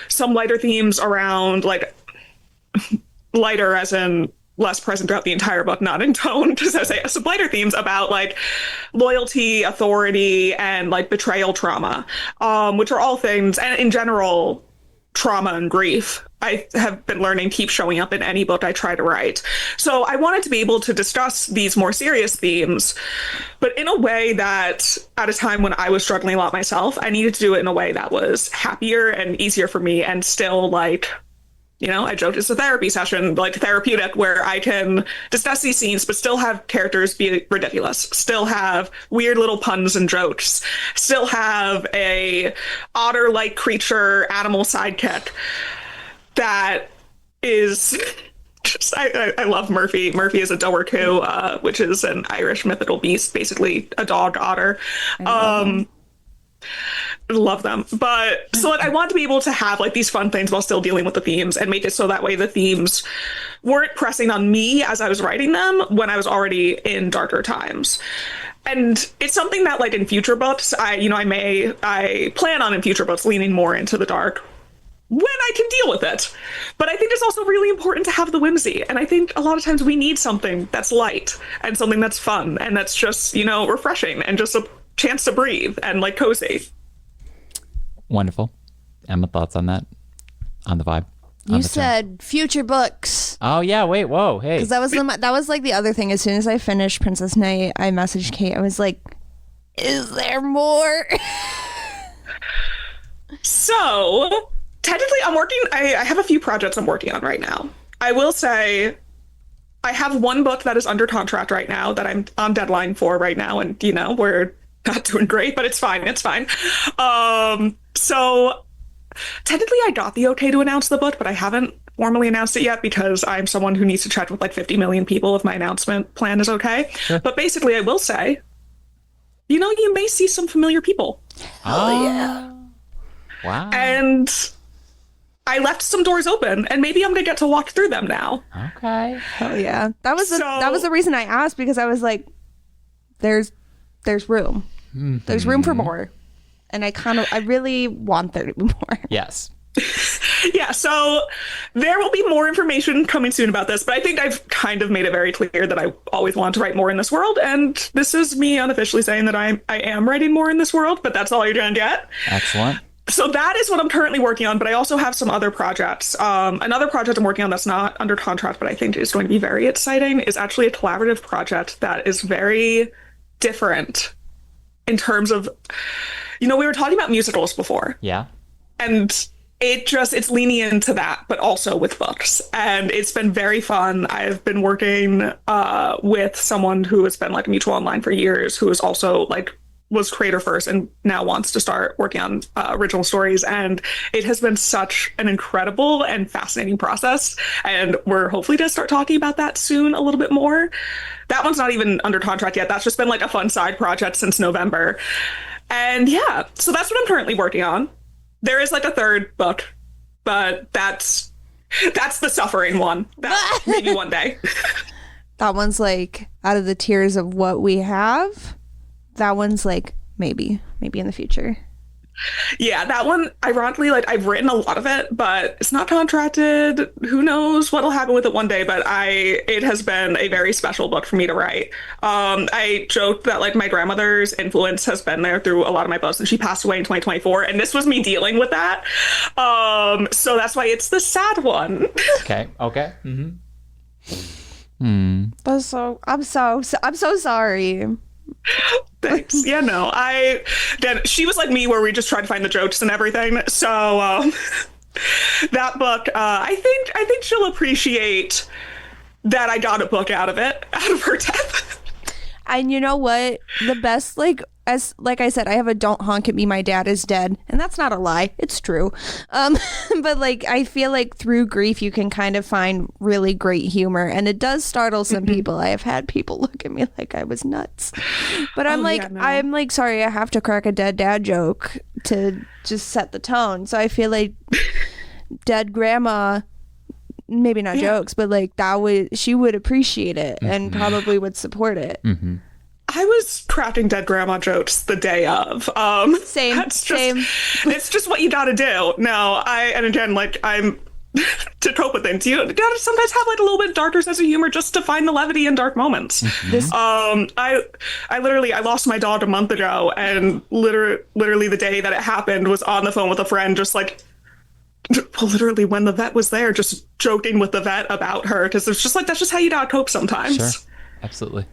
some lighter themes around like lighter as in less present throughout the entire book, not in tone, just as I say, some lighter themes about like loyalty, authority, and like betrayal trauma, which are all things, and in general, trauma and grief, I have been learning keep showing up in any book I try to write. So I wanted to be able to discuss these more serious themes, but in a way that at a time when I was struggling a lot myself, I needed to do it in a way that was happier and easier for me, and still like, you know, I joked it's a therapy session, like therapeutic, where I can discuss these scenes, but still have characters be ridiculous, still have weird little puns and jokes, still have a otter-like creature animal sidekick that is just, I love Murphy. Murphy is a Doerkoo, which is an Irish mythical beast, basically a dog otter. Love them. But so like, I want to be able to have like these fun things while still dealing with the themes, and make it so that way the themes weren't pressing on me as I was writing them when I was already in darker times. And it's something that like in future books, I plan on in future books leaning more into the dark when I can deal with it. But I think it's also really important to have the whimsy. And I think a lot of times we need something that's light and something that's fun and that's just, you know, refreshing and just a chance to breathe and like cozy. Wonderful. Emma, thoughts on that? On the vibe? You said future books. Oh yeah, wait, whoa, hey. Because that was like the other thing. As soon as I finished Princess Knight, I messaged Cait. I was like, is there more? So technically I have a few projects I'm working on right now. I will say I have one book that is under contract right now that I'm on deadline for right now. And, you know, we're not doing great, but it's fine. It's fine. So technically I got the okay to announce the book, but I haven't formally announced it yet because I'm someone who needs to check with like 50 million people if my announcement plan is okay. Sure. But basically I will say, you know, you may see some familiar people. Oh yeah. Wow. And I left some doors open, and maybe I'm gonna get to walk through them now. Okay. Hell yeah. That was the reason I asked, because I was like, there's room. Mm-hmm. There's room for more. And I really want there to be more. Yes. Yeah, so there will be more information coming soon about this, but I think I've kind of made it very clear that I always want to write more in this world, and this is me unofficially saying that I am writing more in this world, but that's all you're gonna get. Excellent. So that is what I'm currently working on, but I also have some other projects. Another project I'm working on that's not under contract, but I think is going to be very exciting, is actually a collaborative project that is very different in terms of, you know, we were talking about musicals before. Yeah. And it's leaning into that, but also with books. And it's been very fun. I've been working with someone who has been like a mutual online for years, who is also like was creator first and now wants to start working on original stories. And it has been such an incredible and fascinating process. And we're hopefully going to start talking about that soon a little bit more. That one's not even under contract yet. That's just been like a fun side project since November. And yeah, so that's what I'm currently working on. There is like a third book, but that's the suffering one. That maybe one day. That one's like out of the tiers of what we have. That one's like maybe in the future. Yeah, that one, ironically, like I've written a lot of it, but it's not contracted. Who knows what'll happen with it one day, but it has been a very special book for me to write. I joked that like my grandmother's influence has been there through a lot of my books, and she passed away in 2024, and this was me dealing with that. So that's why it's the sad one. Okay. Okay. Mm-hmm. I'm so sorry. Thanks. Yeah, no, she was like me where we just tried to find the jokes and everything. So that book, I think she'll appreciate that I got a book out of her death. And you know what? The best, like I said, I have a "Don't honk at me, my dad is dead," and that's not a lie. It's true. But like, I feel like through grief, you can kind of find really great humor, and it does startle some people. I have had people look at me like I was nuts, but I'm I'm like, sorry, I have to crack a dead dad joke to just set the tone. So I feel like dead grandma, maybe not jokes, but like she would appreciate it and probably would support it. Mm-hmm. I was crafting dead grandma jokes the day of. Same. It's just what you gotta do. No, and again, like I'm to cope with things. You gotta sometimes have like a little bit darker sense of humor just to find the levity in dark moments. Mm-hmm. I lost my dog a month ago, and literally the day that it happened was on the phone with a friend, just like, well, literally when the vet was there, just joking with the vet about her, because it's just like that's just how you gotta cope sometimes. Sure, absolutely.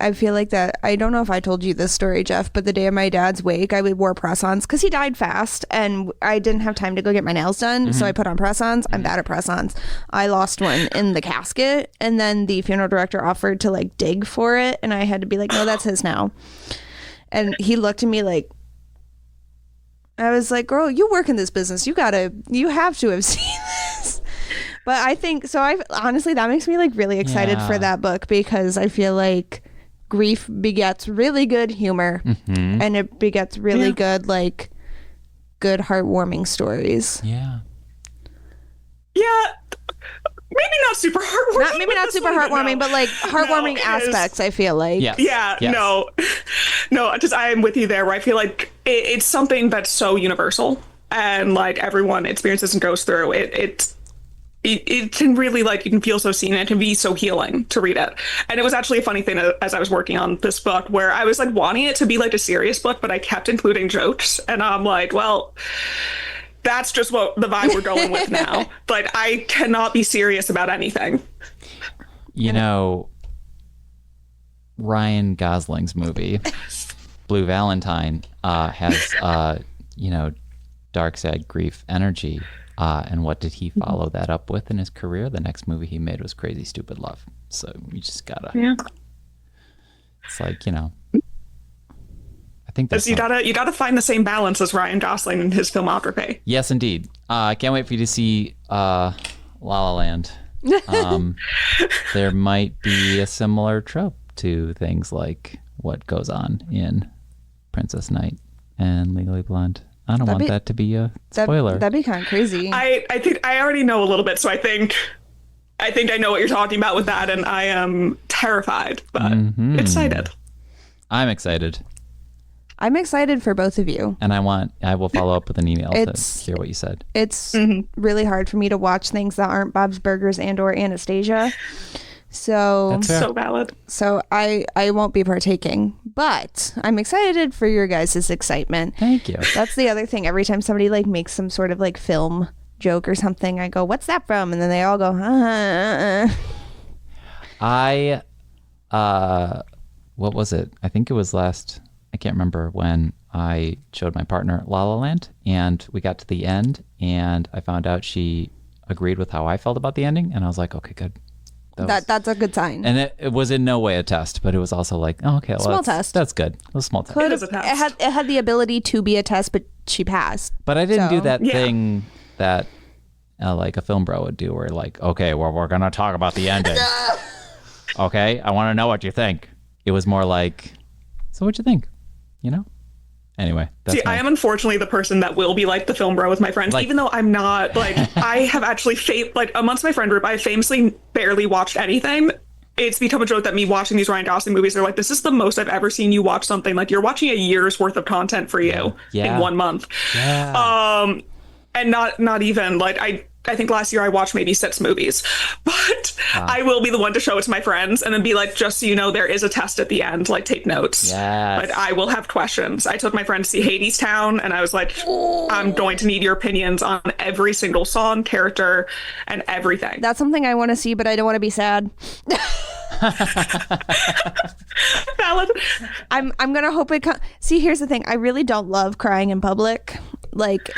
I feel like that. I don't know if I told you this story, Jeff, but the day of my dad's wake, I wore press-ons because he died fast, and I didn't have time to go get my nails done, so I put on press-ons. I'm bad at press-ons. I lost one in the casket, and then the funeral director offered to like dig for it, and I had to be like, no, that's his now. And he looked at me like, I was like, girl, you work in this business. You have to have seen this. But I think so. Honestly, that makes me like really excited for that book, because I feel like grief begets really good humor, and it begets really good, like, good heartwarming stories. Yeah. Maybe not super heartwarming. Maybe not super heartwarming, but like heartwarming aspects. I feel like. Yeah. No. Just I am with you there. Where I feel like it's something that's so universal, and like everyone experiences and goes through it. It can really, like, you can feel so seen, and it can be so healing to read it. And it was actually a funny thing as I was working on this book, where I was like wanting it to be like a serious book, but I kept including jokes, and I'm like, well, that's just what the vibe we're going with now. Like, I cannot be serious about anything. You know, Ryan Gosling's movie Blue Valentine has dark side grief energy. And what did he follow that up with in his career? The next movie he made was Crazy Stupid Love. So you just gotta. Yeah. It's like, I think that's you gotta find the same balance as Ryan Gosling in his filmography. Yes, indeed. I can't wait for you to see La La Land. There might be a similar trope to things like what goes on in Princess Knight and Legally Blonde. I don't want that to be a spoiler. That'd be kind of crazy. I think I already know a little bit, so I think I know what you're talking about with that, and I am terrified, but excited. I'm excited. I'm excited for both of you. And I will follow up with an email to hear what you said. It's really hard for me to watch things that aren't Bob's Burgers and or Anastasia. So that's fair. So valid. So I won't be partaking, but I'm excited for your guys' excitement. Thank you. That's the other thing. Every time somebody like makes some sort of like film joke or something, I go, "What's that from?" And then they all go, what was it? I think it was I can't remember when I showed my partner La La Land, and we got to the end, and I found out she agreed with how I felt about the ending, and I was like, okay, good. That's a good sign. And it was in no way a test, but it was also like, oh, okay, well, small test. That's good. It was a small test. It is a test. It had the ability to be a test, but she passed. But I didn't do that thing that like a film bro would do, where like, okay, well, we're gonna talk about the ending. Okay, I want to know what you think. It was more like, so what you think? Anyway, I am unfortunately the person that will be like the film bro with my friends, even though I'm not. Like, I have actually amongst my friend group, I famously barely watched anything it's become a joke that me watching these Ryan Gosling movies are like, this is the most I've ever seen you watch something. Like, you're watching a year's worth of content for you in 1 month. Yeah. And not even like I think last year I watched maybe 6 movies, but I will be the one to show it to my friends and then be like, just so you know, there is a test at the end, like take notes. Yes. But I will have questions. I took my friend to see Hadestown and I was like, I'm going to need your opinions on every single song, character, and everything. That's something I want to see, but I don't want to be sad. Valid. I'm gonna hope it see, here's the thing, I really don't love crying in public. Like,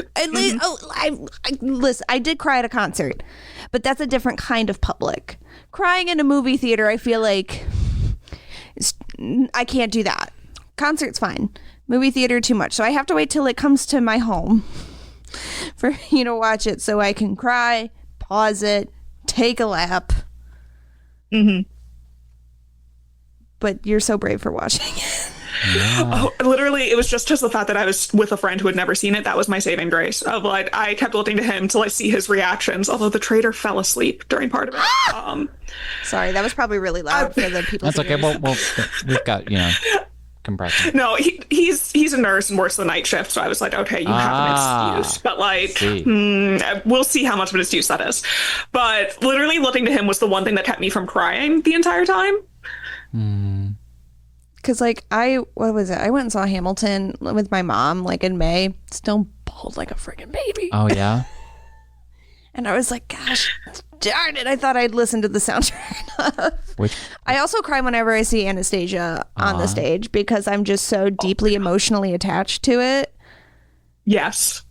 listen, I did cry at a concert, but that's a different kind of public. Crying in a movie theater, I feel like I can't do that. Concert's fine. Movie theater, too much. So I have to wait till it comes to my home for you to watch it so I can cry, pause it, take a lap. But you're so brave for watching it. Yeah. Oh, literally, it was just the fact that I was with a friend who had never seen it. That was my saving grace. Of like, I kept looking to him to like see his reactions. Although the traitor fell asleep during part of it. Sorry, that was probably really loud for the people. That's okay. Well, we've got, compression. No, he's a nurse and works the night shift. So I was like, okay, you have an excuse. But like, we'll see how much of an excuse that is. But literally looking to him was the one thing that kept me from crying the entire time. Because like what was it? I went and saw Hamilton with my mom like in May. Still bawled like a friggin' baby. Oh yeah. And I was like, gosh darn it! I thought I'd listened to the soundtrack enough. I also cry whenever I see Anastasia on the stage because I'm just so deeply emotionally attached to it. Yes.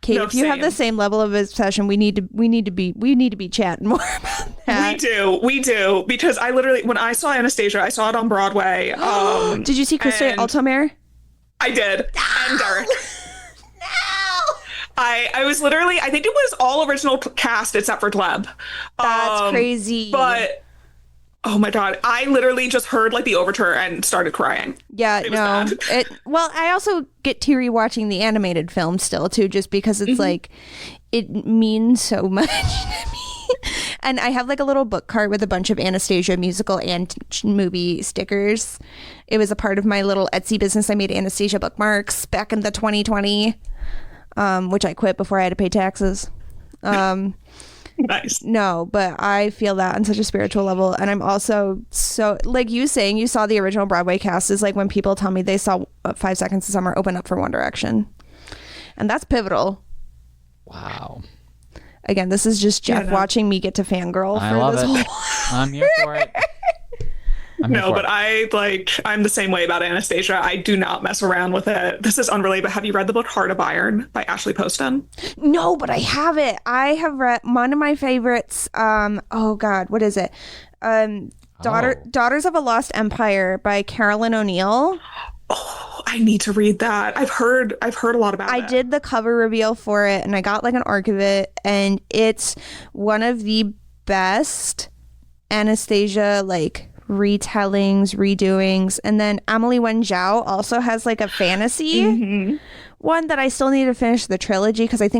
Kate, if you have the same level of obsession, we need to be chatting more about that. We do, because I literally, when I saw Anastasia, I saw it on Broadway. Did you see Krista Altomare? I did, and Derek. No. I was literally, I think it was all original cast except for Gleb. That's crazy. But oh my God, I literally just heard like the overture and started crying. Yeah, no. Well, I also get teary watching the animated film still too, just because it's like, it means so much to me. And I have like a little book cart with a bunch of Anastasia musical and movie stickers. It was a part of my little Etsy business. I made Anastasia bookmarks back in the 2020, which I quit before I had to pay taxes. Nice. No, but I feel that on such a spiritual level. And I'm also so, like you saying you saw the original Broadway cast is like when people tell me they saw 5 Seconds of Summer open up for One Direction. And that's pivotal. Wow. Again, this is just Jeff watching me get to fangirl for this whole... I'm here for it. But I'm the same way about Anastasia. I do not mess around with it. This is unrelated, but have you read the book Heart of Iron by Ashley Poston? No, but I have it. I have read one of my favorites. Oh God, what is it? Daughters of a Lost Empire by Carolyn O'Neill. Oh, I need to read that. I've heard a lot about it. I did the cover reveal for it and I got like an arc of it, and it's one of the best Anastasia like retellings, redoings. And then Amelie Wen Zhao also has like a fantasy one that I still need to finish the trilogy, because I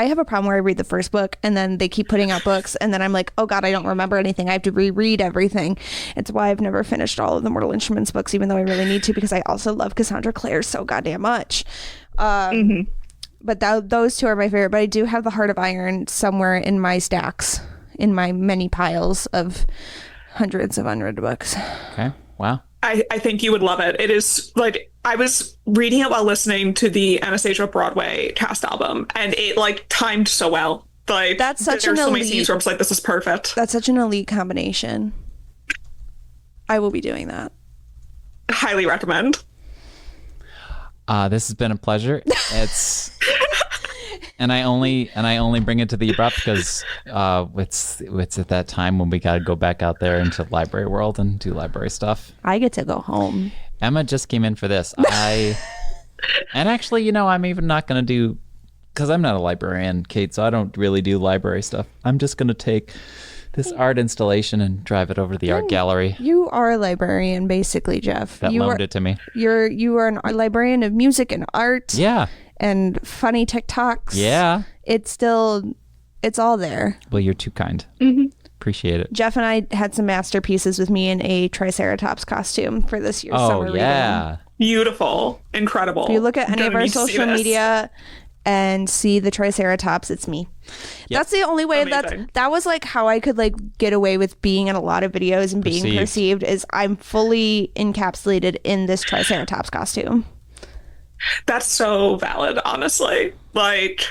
have a problem where I read the first book and then they keep putting out books and then I'm like, oh God, I don't remember anything. I have to reread everything. It's why I've never finished all of the Mortal Instruments books, even though I really need to, because I also love Cassandra Clare so goddamn much. But those two are my favorite. But I do have the Heart of Iron somewhere in my stacks, in my many piles of hundreds of unread books. Okay. Wow. I think you would love it. It is like, I was reading it while listening to the Anastasia Broadway cast album, and it like timed so well. Like, that's such there's an so many elite, scenes where I'm like, this is perfect. That's such an elite combination. I will be doing that. Highly recommend. This has been a pleasure. It's and I only bring it to the abrupt because it's at that time when we gotta go back out there into the library world and do library stuff. I get to go home. Emma just came in for this. And actually, I'm even not gonna do, because I'm not a librarian, Kate, so I don't really do library stuff. I'm just gonna take this art installation and drive it over to the art gallery. You are a librarian, basically, Jeff. That loaned it to me. You are a librarian of music and art. Yeah. And funny TikToks. Yeah. It's all there. Well, you're too kind. Appreciate it. Jeff and I had some masterpieces with me in a Triceratops costume for this year's summer reading. Beautiful. Incredible. If you look at any of our social media and see the Triceratops, it's me. Yep. That's the only way that was like how I could like get away with being in a lot of videos and being perceived is I'm fully encapsulated in this Triceratops costume. That's so valid, honestly. Like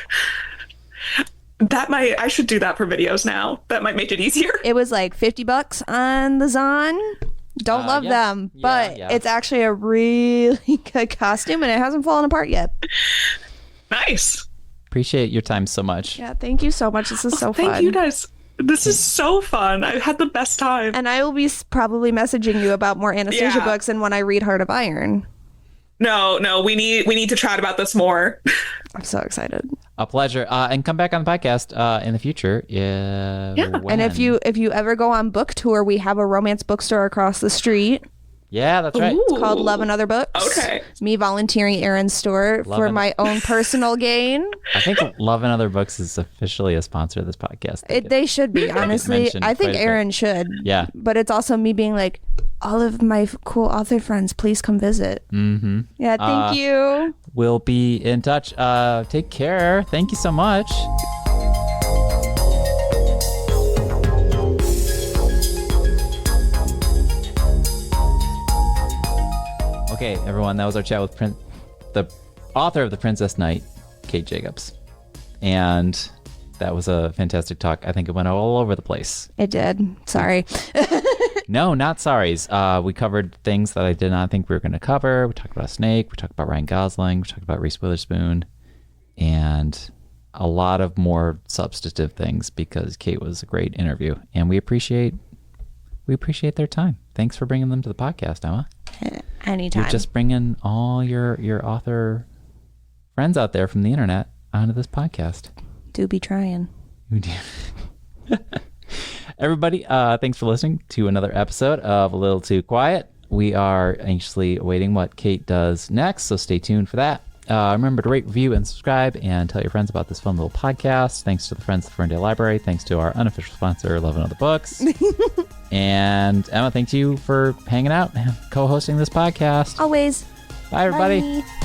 I should do that for videos now. That might make it easier. It was like $50 on the Zon. Don't love them, but it's actually a really good costume and it hasn't fallen apart yet. Nice. Appreciate your time so much. Yeah, thank you so much. This is so fun. Thank you guys. This is so fun. I've had the best time. And I will be probably messaging you about more Anastasia books and when I read Heart of Iron. No, we need to chat about this more. I'm so excited. A pleasure. And come back on the podcast in the future. And if you ever go on book tour, we have a romance bookstore across the street. Yeah, that's right. It's called Love and Other Books. Okay. It's me volunteering Aaron's store for my own personal gain. I think Love and Other Books is officially a sponsor of this podcast. They should be, honestly. I think Aaron should. Yeah. But it's also me being like, all of my cool author friends, please come visit. Mm-hmm. Yeah, thank you. We'll be in touch. Take care. Thank you so much. Okay, everyone, that was our chat with the author of The Princess Knight, Cait Jacobs. And that was a fantastic talk. I think it went all over the place. It did. Sorry. No, not sorries. We covered things that I did not think we were going to cover. We talked about Snake. We talked about Ryan Gosling. We talked about Reese Witherspoon. And a lot of more substantive things because Cait was a great interview. And we appreciate their time. Thanks for bringing them to the podcast, Emma. Anytime. You're just bringing all your author friends out there from the internet onto this podcast. Do be trying. Everybody, thanks for listening to another episode of A Little Too Quiet. We are anxiously awaiting what Cait does next, so stay tuned for that. Remember to rate, review, and subscribe, and tell your friends about this fun little podcast. Thanks to the friends of the Ferndale Library. Thanks to our unofficial sponsor, Love and Other Books. And Emma, thank you for hanging out and co-hosting this podcast. Always. Bye, everybody. Bye.